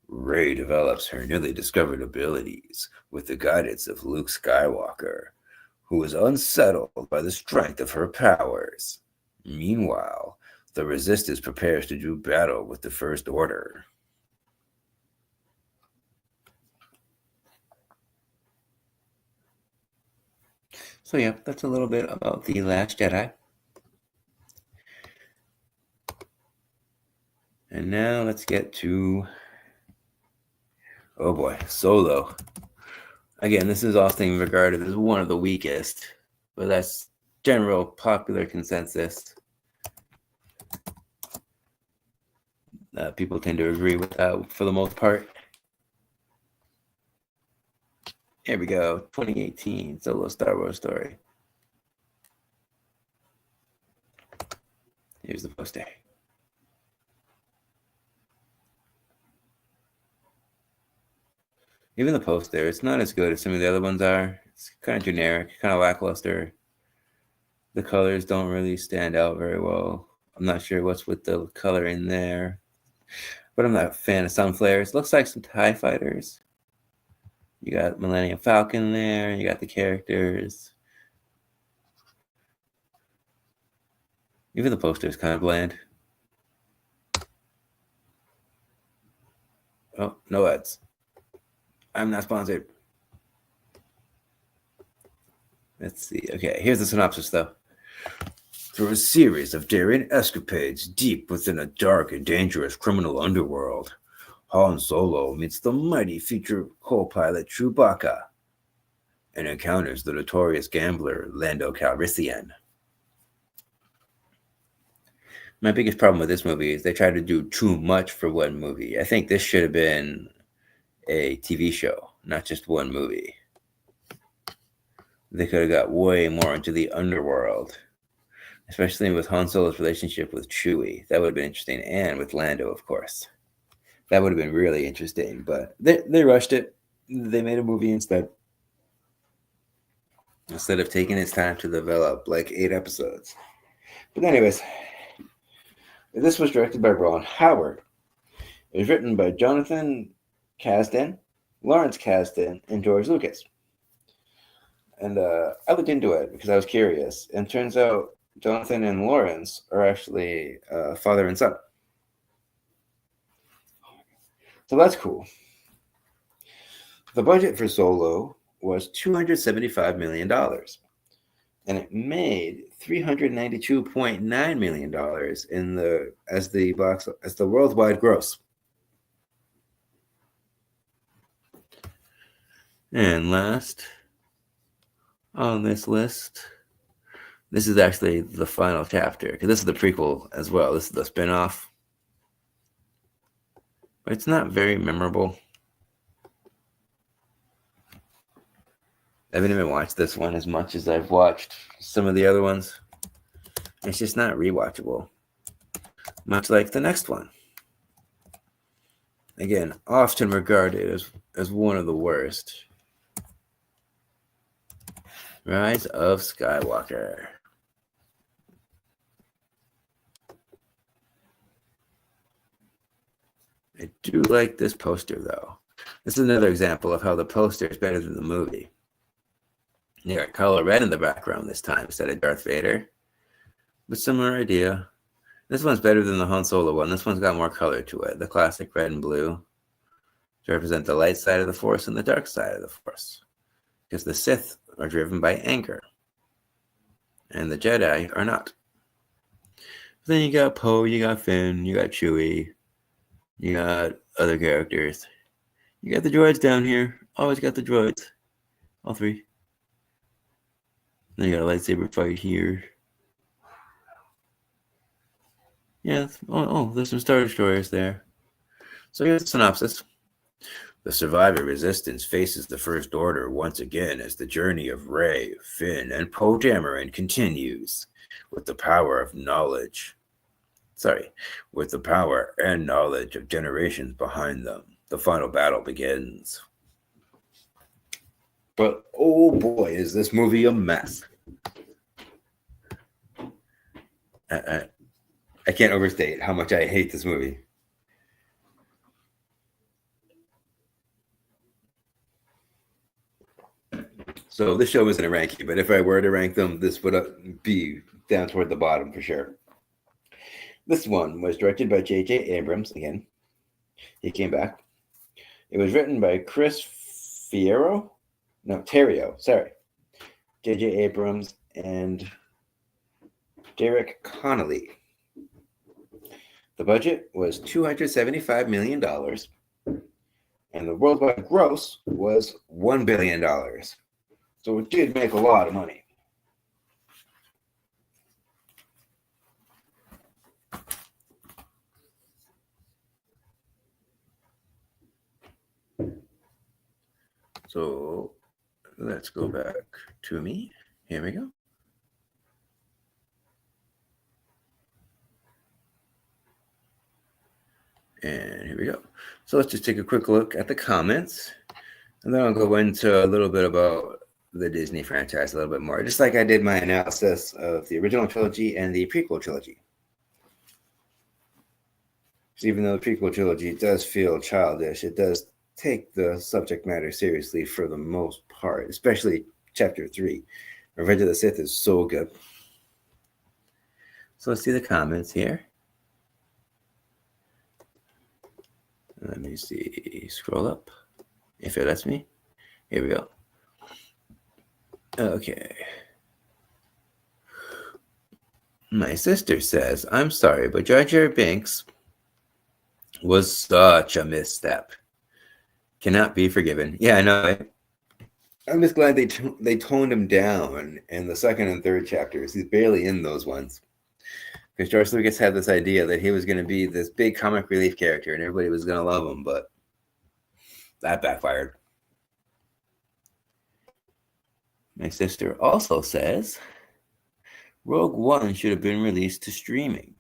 Speaker 2: Rey develops her newly discovered abilities with the guidance of Luke Skywalker, who is unsettled by the strength of her powers. Meanwhile, the Resistance prepares to do battle with the First Order. So yeah, that's a little bit about The Last Jedi. And now let's get to, oh boy, Solo. Again, this is often regarded as one of the weakest, but that's general popular consensus. People tend to agree with that for the most part. Here we go, 2018 Solo Star Wars story. Here's the poster. Even the poster, it's not as good as some of the other ones are. It's kind of generic, kind of lackluster. The colors don't really stand out very well. I'm not sure what's with the color in there, but I'm not a fan of some flares. Looks like some TIE fighters. You got Millennium Falcon there. You got the characters. Even the poster is kind of bland. Oh, no ads. I'm not sponsored. Let's see. Okay, here's the synopsis, though. Through a series of daring escapades deep within a dark and dangerous criminal underworld, Han Solo meets the mighty future co-pilot Chewbacca and encounters the notorious gambler Lando Calrissian. My biggest problem with this movie is they tried to do too much for one movie. I think this should have been a TV show, not just one movie. They could have got way more into the underworld, especially with Han Solo's relationship with Chewie. That would have been interesting, and with Lando, of course. That would have been really interesting, but they rushed it. They made a movie instead of taking its time to develop like 8 episodes. But anyways, this was directed by Ron Howard. It was written by Jonathan Kasdan, Lawrence Kasdan, and George Lucas. And I looked into it because I was curious. And turns out Jonathan and Lawrence are actually father and son. So that's cool. The budget for Solo was $275 million. And it made $392.9 million as the worldwide gross. And last on this list, this is actually the final chapter, because this is the prequel as well. This is the spin-off. But it's not very memorable. I haven't even watched this one as much as I've watched some of the other ones. It's just not rewatchable, much like the next one. Again, often regarded as one of the worst. Rise of Skywalker. I do like this poster, though. This is another example of how the poster is better than the movie. You got color red in the background this time instead of Darth Vader. But similar idea. This one's better than the Han Solo one. This one's got more color to it. The classic red and blue to represent the light side of the Force and the dark side of the Force. Because the Sith are driven by anger. And the Jedi are not. Then you got Poe, you got Finn, you got Chewie, you got other characters. You got the droids down here. Always got the droids. All three. Then you got a lightsaber fight here. Yeah. There's some Star Destroyers there. So here's the synopsis. The survivor resistance faces the First Order once again as the journey of Rey, Finn, and Poe Dameron continues with the power of knowledge. With the power and knowledge of generations behind them. The final battle begins. But oh boy, is this movie a mess. I can't overstate how much I hate this movie. So this show isn't a ranking, but if I were to rank them, this would be down toward the bottom for sure. This one was directed by J.J. Abrams again. He came back. It was written by Chris Terrio, sorry. J.J. Abrams and Derek Connolly. The budget was $275 million, and the worldwide gross was $1 billion. So it did make a lot of money. So let's go back to me. Here we go. And here we go. So let's just take a quick look at the comments. And then I'll go into a little bit about the Disney franchise a little bit more, just like I did my analysis of the original trilogy and the prequel trilogy. So even though the prequel trilogy does feel childish, it does take the subject matter seriously for the most part, especially Chapter 3. Revenge of the Sith is so good. So let's see the comments here. Let me see. Scroll up. If it lets me. Here we go. Okay. My sister says, I'm sorry, but Jar Jar Binks was such a misstep. Cannot be forgiven. Yeah, I know. I'm just glad they toned him down in the second and third chapters. He's barely in those ones. Because George Lucas had this idea that he was going to be this big comic relief character and everybody was going to love him, but that backfired. My sister also says Rogue One should have been released to streaming.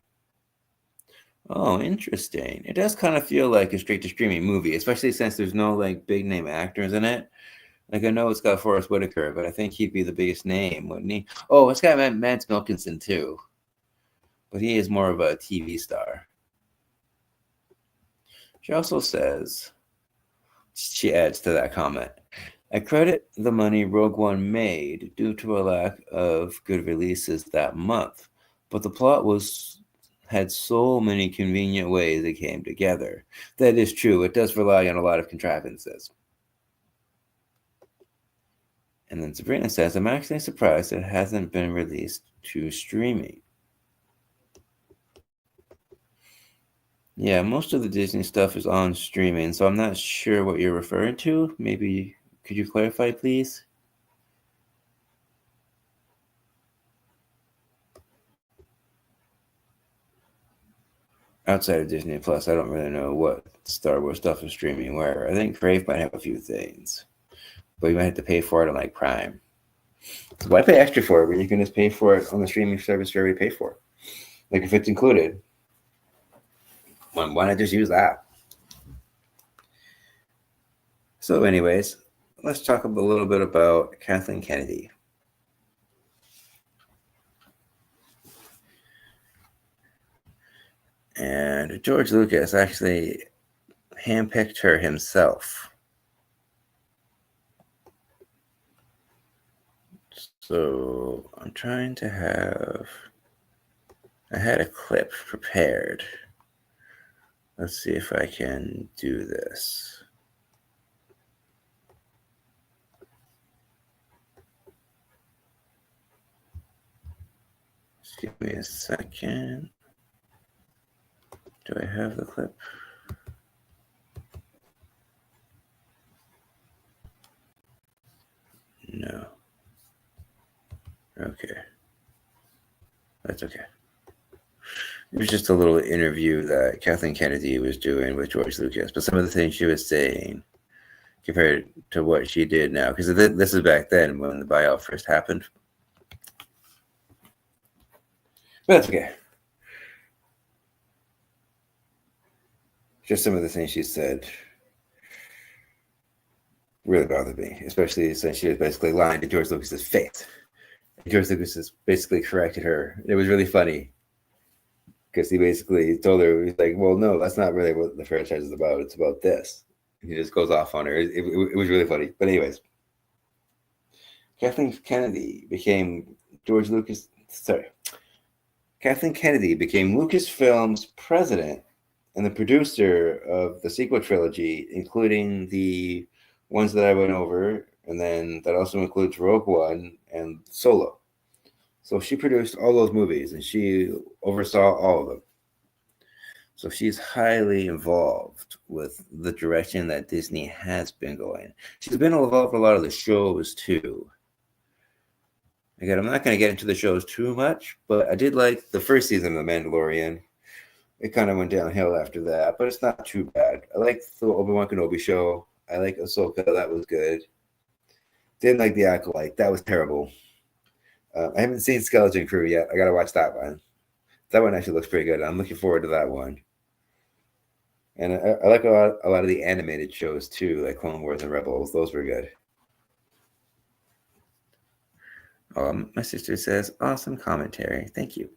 Speaker 2: Oh, interesting. It does kind of feel like a straight-to-streaming movie, especially since there's no like big name actors in it. Like I know it's got Forrest Whitaker, but I think he'd be the biggest name, wouldn't he? Oh, it's got Mads Mikkelsen too, but he is more of a TV star. She also says, she adds to that comment, I credit the money Rogue One made due to a lack of good releases that month, but the plot had so many convenient ways it came together. That is true. It does rely on a lot of contrivances. And then Sabrina says, I'm actually surprised it hasn't been released to streaming. Yeah, most of the Disney stuff is on streaming, so I'm not sure what you're referring to. Maybe, could you clarify, please? Outside of Disney Plus, I don't really know what Star Wars stuff is streaming where. I think Crave might have a few things, but you might have to pay for it on like Prime. So why pay extra for it when you can just pay for it on the streaming service you already pay for? Like if it's included, why not just use that? So anyways, let's talk a little bit about Kathleen Kennedy. And George Lucas actually handpicked her himself. So I'm trying to have I had a clip prepared. Let's see if I can do this. Just give me a second. Do I have the clip? No. Okay. That's okay. It was just a little interview that Kathleen Kennedy was doing with George Lucas, but some of the things she was saying compared to what she did now, because this is back then when the buyout first happened. But that's okay. Just some of the things she said really bothered me, especially since she was basically lying to George Lucas's face. George Lucas has basically corrected her. It was really funny because he basically told her, he's like, well, no, that's not really what the franchise is about. It's about this. And he just goes off on her. It was really funny. But anyways, Kathleen Kennedy became Lucasfilm's president and the producer of the sequel trilogy, including the ones that I went over, and then that also includes Rogue One and Solo. So she produced all those movies, and she oversaw all of them. So she's highly involved with the direction that Disney has been going. She's been involved with a lot of the shows, too. Again, I'm not going to get into the shows too much, but I did like the first season of The Mandalorian. It kind of went downhill after that, but it's not too bad. I like the Obi-Wan Kenobi show. I like Ahsoka. That was good. Didn't like The Acolyte. That was terrible. I haven't seen Skeleton Crew yet. I got to watch that one. That one actually looks pretty good. I'm looking forward to that one. And I like a lot of the animated shows, too, like Clone Wars and Rebels. Those were good. My sister says, awesome commentary. Thank you.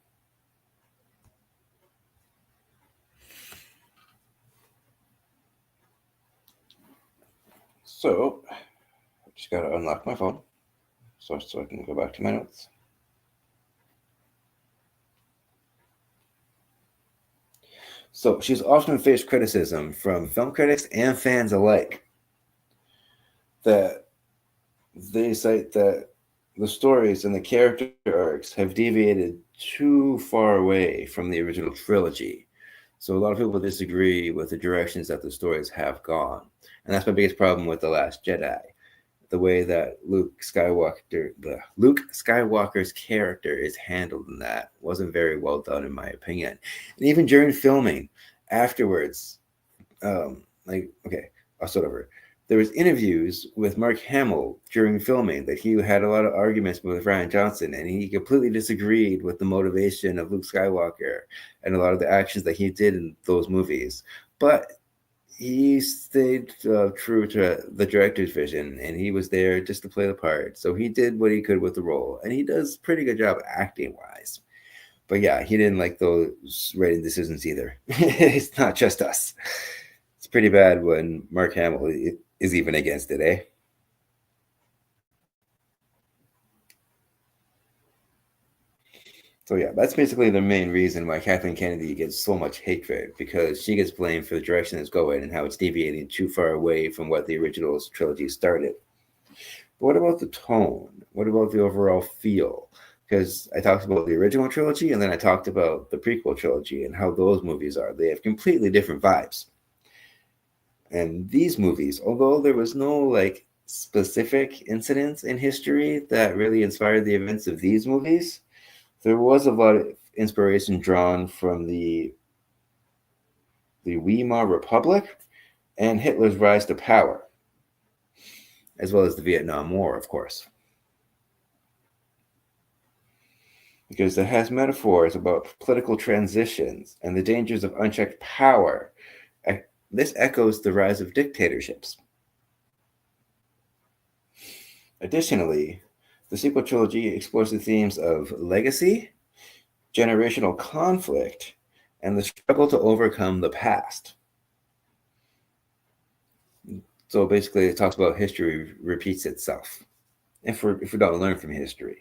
Speaker 2: So, I just got to unlock my phone so I can go back to my notes. So, she's often faced criticism from film critics and fans alike that they cite that the stories and the character arcs have deviated too far away from the original trilogy. So a lot of people disagree with the directions that the stories have gone. And that's my biggest problem with The Last Jedi. The way that Luke Skywalker's character is handled in that wasn't very well done, in my opinion. And even during filming, afterwards, I'll start over. There was interviews with Mark Hamill during filming that he had a lot of arguments with Rian Johnson, and he completely disagreed with the motivation of Luke Skywalker and a lot of the actions that he did in those movies. But he stayed true to the director's vision, and he was there just to play the part. So he did what he could with the role, and he does a pretty good job acting-wise. But yeah, he didn't like those rating decisions either. It's not just us. It's pretty bad when Mark Hamill is even against it, eh? So yeah, that's basically the main reason why Kathleen Kennedy gets so much hatred, because she gets blamed for the direction it's going and how it's deviating too far away from what the original trilogy started. But what about the tone? What about the overall feel? Because I talked about the original trilogy, and then I talked about the prequel trilogy and how those movies are. They have completely different vibes. And these movies, although there was no like specific incidents in history that really inspired the events of these movies, there was a lot of inspiration drawn from the Weimar Republic and Hitler's rise to power, as well as the Vietnam War, of course. Because it has metaphors about political transitions and the dangers of unchecked power. This echoes the rise of dictatorships. Additionally, the sequel trilogy explores the themes of legacy, generational conflict, and the struggle to overcome the past. So basically, it talks about history repeats itself if we don't learn from history.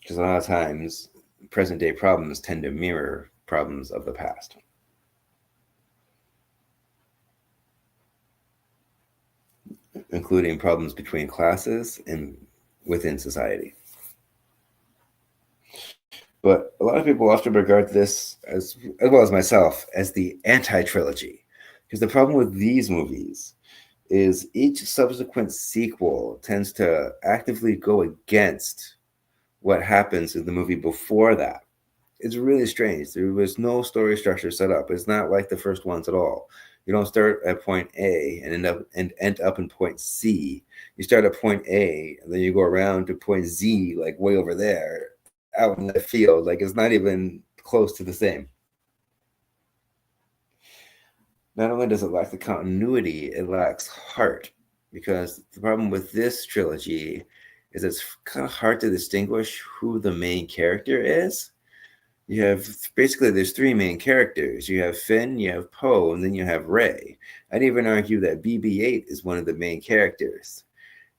Speaker 2: because a lot of times present day problems tend to mirror problems of the past. Including problems between classes and within society. But a lot of people often regard this, as well as myself, as the anti-trilogy. Because the problem with these movies is each subsequent sequel tends to actively go against what happens in the movie before that. It's really strange. There was no story structure set up. It's not like the first ones at all. You don't start at point A and end up in point C. You start at point A and then you go around to point Z, like way over there, out in the field. Like it's not even close to the same. Not only does it lack the continuity, it lacks heart. Because the problem with this trilogy is it's kind of hard to distinguish who the main character is. You have basically there's three main characters. You have Finn, you have Poe, and then you have Rey. I'd even argue that BB-8 is one of the main characters.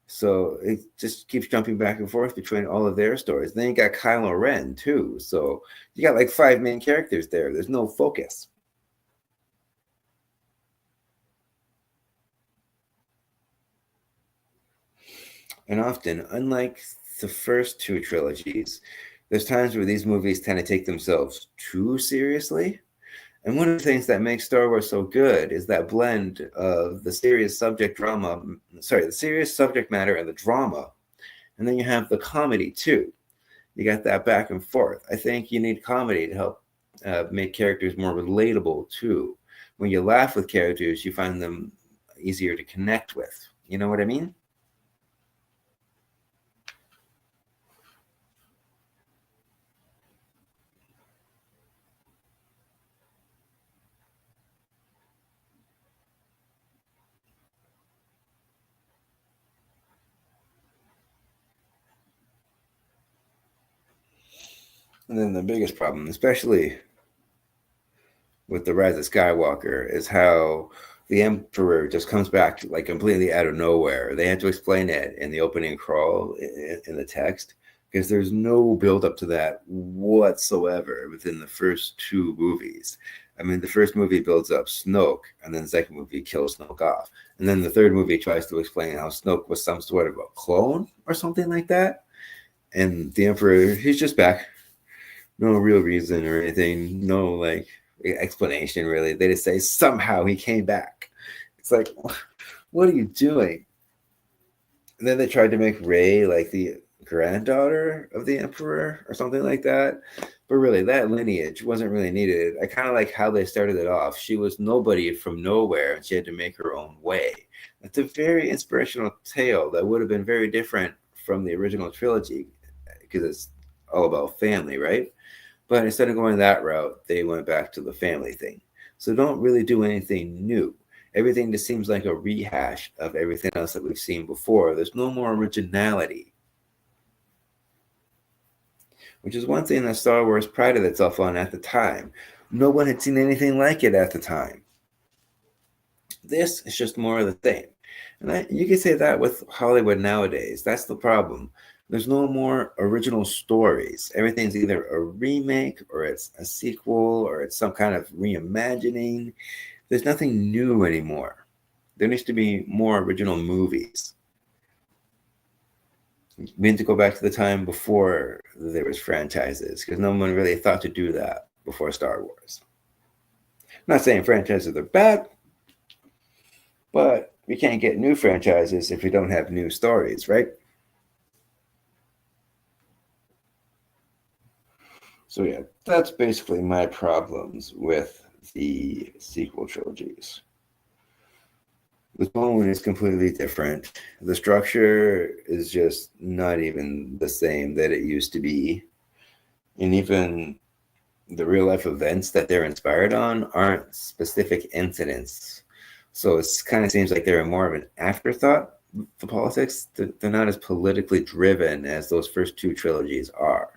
Speaker 2: So it just keeps jumping back and forth between all of their stories. Then you got Kylo Ren too. So you got like five main characters there. There's no focus. And often, unlike the first two trilogies, there's times where these movies tend to take themselves too seriously. And one of the things that makes Star Wars so good is that blend of the serious subject matter and the drama. And then you have the comedy too. You got that back and forth. I think you need comedy to help make characters more relatable too. When you laugh with characters, you find them easier to connect with. You know what I mean? And then the biggest problem, especially with the Rise of Skywalker, is how the Emperor just comes back like completely out of nowhere. They had to explain it in the opening crawl in the text because there's no build up to that whatsoever within the first two movies. I mean, the first movie builds up Snoke, and then the second movie kills Snoke off. And then the third movie tries to explain how Snoke was some sort of a clone or something like that. And the Emperor, he's just back. No real reason or anything. No, like, explanation, really. They just say somehow he came back. It's like, what are you doing? And then they tried to make Rey like the granddaughter of the Emperor or something like that. But really, that lineage wasn't really needed. I kind of like how they started it off. She was nobody from nowhere, and she had to make her own way. It's a very inspirational tale that would have been very different from the original trilogy because it's all about family, right? But instead of going that route, they went back to the family thing. So don't really do anything new. Everything just seems like a rehash of everything else that we've seen before. There's no more originality, which is one thing that Star Wars prided itself on at the time. No one had seen anything like it at the time. This is just more of the same. And you can say that with Hollywood nowadays. That's the problem. There's no more original stories. Everything's either a remake or it's a sequel or it's some kind of reimagining. There's nothing new anymore. There needs to be more original movies. We need to go back to the time before there was franchises because no one really thought to do that before Star Wars. I'm not saying franchises are bad, but we can't get new franchises if we don't have new stories, right? So yeah, that's basically my problems with the sequel trilogies. The tone is completely different. The structure is just not even the same that it used to be. And even the real life events that they're inspired on aren't specific incidents. So it kind of seems like they're more of an afterthought for politics. They're not as politically driven as those first two trilogies are.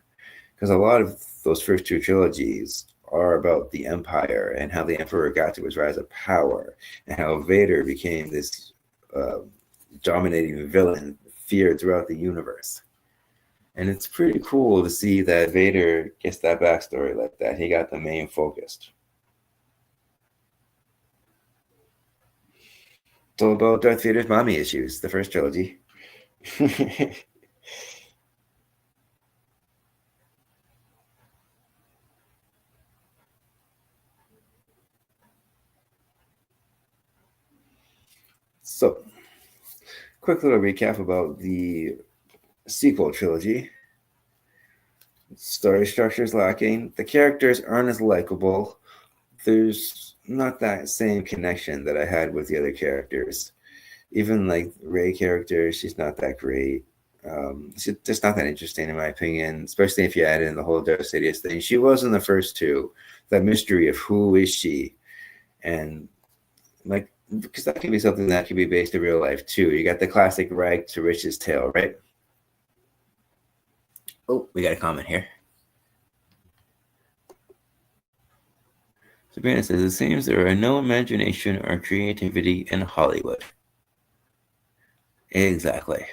Speaker 2: Because a lot of those first two trilogies are about the Empire and how the Emperor got to his rise of power and how Vader became this dominating villain feared throughout the universe. And it's pretty cool to see that Vader gets that backstory like that. He got the main focused. It's all about Darth Vader's mommy issues, the first trilogy. So, quick little recap about the sequel trilogy. Story structure is lacking. The characters aren't as likable. There's not that same connection that I had with the other characters. Even like Rey character, she's not that great. She's just not that interesting in my opinion, especially if you add in the whole Darth Sidious thing. She was in the first two, that mystery of who is she, and like because that can be something that can be based in real life too. You got the classic rag to riches tale, right? Oh, we got a comment here. Sabrina says, it seems there are no imagination or creativity in Hollywood. Exactly.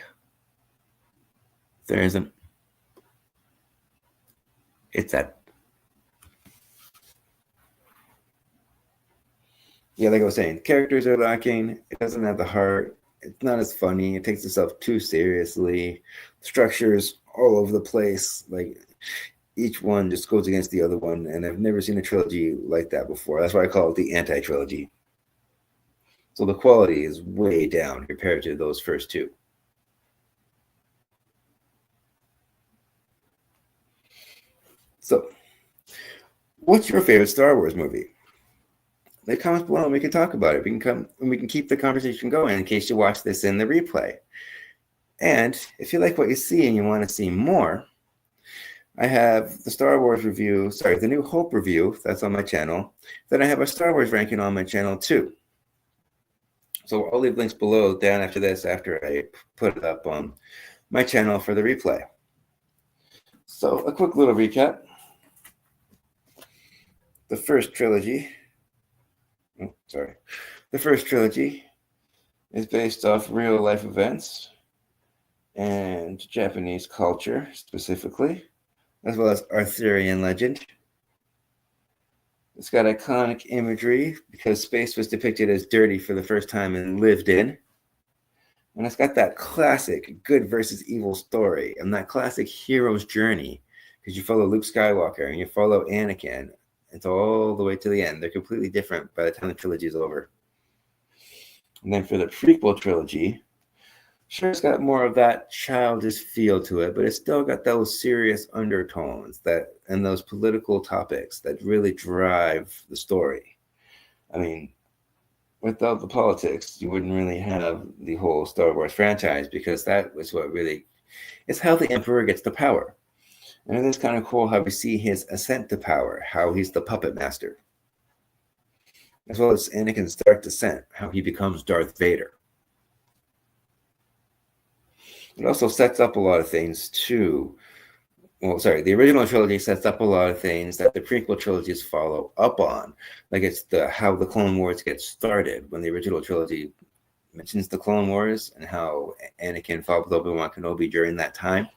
Speaker 2: There isn't. It's that. Yeah, like I was saying, characters are lacking. It doesn't have the heart. It's not as funny. It takes itself too seriously. Structures all over the place. Like each one just goes against the other one. And I've never seen a trilogy like that before. That's why I call it the anti-trilogy. So the quality is way down compared to those first two. So, what's your favorite Star Wars movie? Leave comments below and we can talk about it. We can keep the conversation going in case you watch this in the replay. And if you like what you see and you want to see more, I have the Star Wars review, the New Hope review that's on my channel. Then I have a Star Wars ranking on my channel too. So I'll leave links below down after this, after I put it up on my channel for the replay. So a quick little recap. The first trilogy is based off real life events and Japanese culture specifically, as well as Arthurian legend. It's got iconic imagery because space was depicted as dirty for the first time and lived in. And it's got that classic good versus evil story and that classic hero's journey because you follow Luke Skywalker and you follow Anakin. It's all the way to the end. They're completely different by the time the trilogy is over. And then for the prequel trilogy, sure, it's got more of that childish feel to it, but it's still got those serious undertones and those political topics that really drive the story. I mean, without the politics, you wouldn't really have the whole Star Wars franchise because that was what really it's how the Emperor gets the power. And it is kind of cool how we see his ascent to power, how he's the puppet master, as well as Anakin's dark descent, how he becomes Darth Vader. It also sets up a lot of things too. The original trilogy sets up a lot of things that the prequel trilogies follow up on. Like it's how the Clone Wars gets started when the original trilogy mentions the Clone Wars and how Anakin fought with Obi-Wan Kenobi during that time.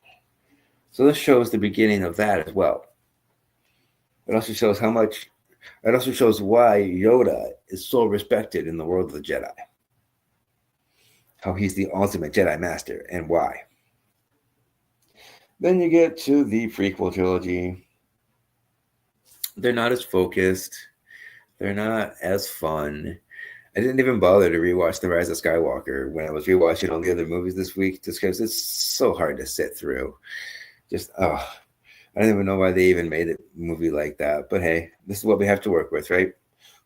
Speaker 2: So this shows the beginning of that as well. It also shows why Yoda is so respected in the world of the Jedi. How he's the ultimate Jedi Master and why. Then you get to the prequel trilogy. They're not as focused. They're not as fun. I didn't even bother to rewatch The Rise of Skywalker when I was rewatching all the other movies this week just because it's so hard to sit through. I don't even know why they even made a movie like that. But hey, this is what we have to work with, right?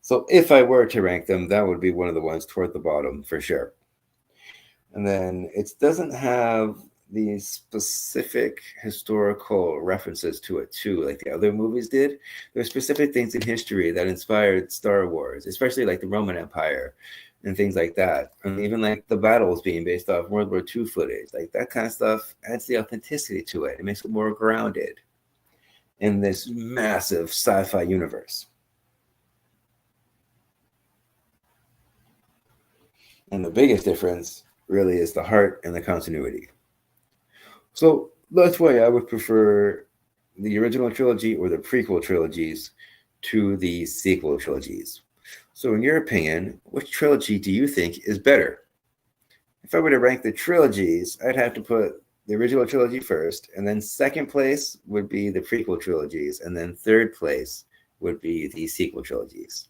Speaker 2: So if I were to rank them, that would be one of the ones toward the bottom for sure. And then it doesn't have these specific historical references to it too, like the other movies did. There's specific things in history that inspired Star Wars, especially like the Roman Empire and things like that. And even like the battles being based off World War II footage, like that kind of stuff adds the authenticity to it. It makes it more grounded in this massive sci-fi universe. And the biggest difference really is the heart and the continuity. So
Speaker 1: That's why I would prefer the original trilogy or the prequel trilogies to the sequel trilogies. So, in your opinion, which trilogy do you think is better? If I were to rank the trilogies, I'd have to put the original trilogy first, and then second place would be the prequel trilogies, and then third place would be the sequel trilogies.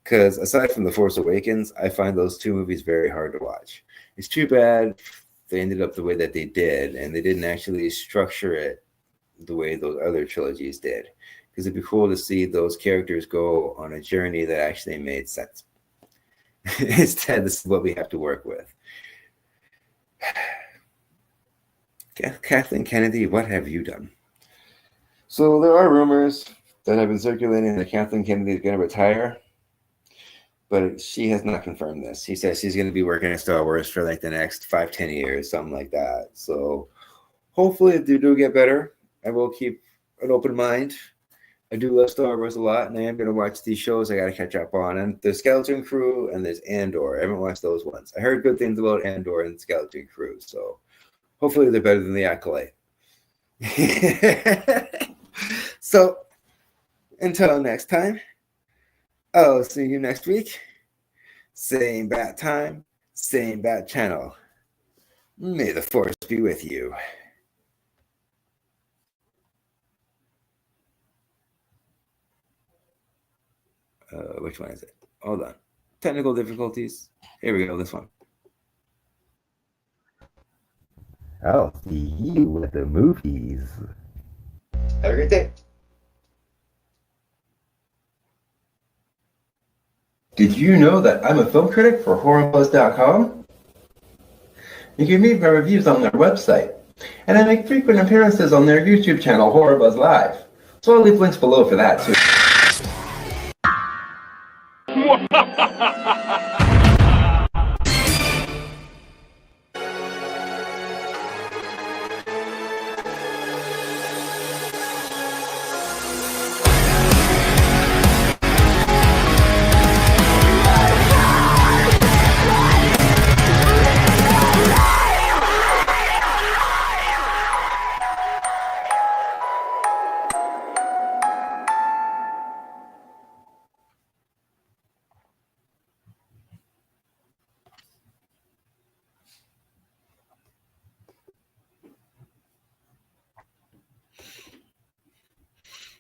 Speaker 1: Because aside from The Force Awakens, I find those two movies very hard to watch. It's too bad they ended up the way that they did, and they didn't actually structure it the way those other trilogies did. Because it'd be cool to see those characters go on a journey that actually made sense. Instead, this is what we have to work with. Kathleen Kennedy, what have you done? So there are rumors that have been circulating that Kathleen Kennedy is going to retire, but she has not confirmed this. She says she's going to be working at Star Wars for like the next 5-10 years, something like that. So hopefully if they do get better, I will keep an open mind. I do love Star Wars a lot, and I am going to watch these shows I got to catch up on. And there's Skeleton Crew and there's Andor. I haven't watched those ones. I heard good things about Andor and Skeleton Crew, so hopefully they're better than The Acolyte. So until next time, I'll see you next week. Same bat time, same bat channel. May the Force be with you. Which one is it? Hold on. Technical difficulties. Here we go, this one. I'll see you at the movies. Have a great day. Did you know that I'm a film critic for HorrorBuzz.com? You can read my reviews on their website, and I make frequent appearances on their YouTube channel, HorrorBuzz Live. So I'll leave links below for that too.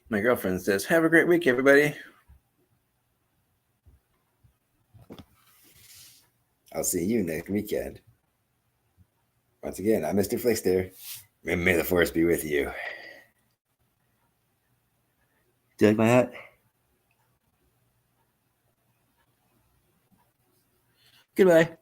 Speaker 1: My girlfriend says, have a great week, everybody. I'll see you next weekend. Once again, I'm Mr. Flickster. May the Force be with you. Do you like my hat? Goodbye.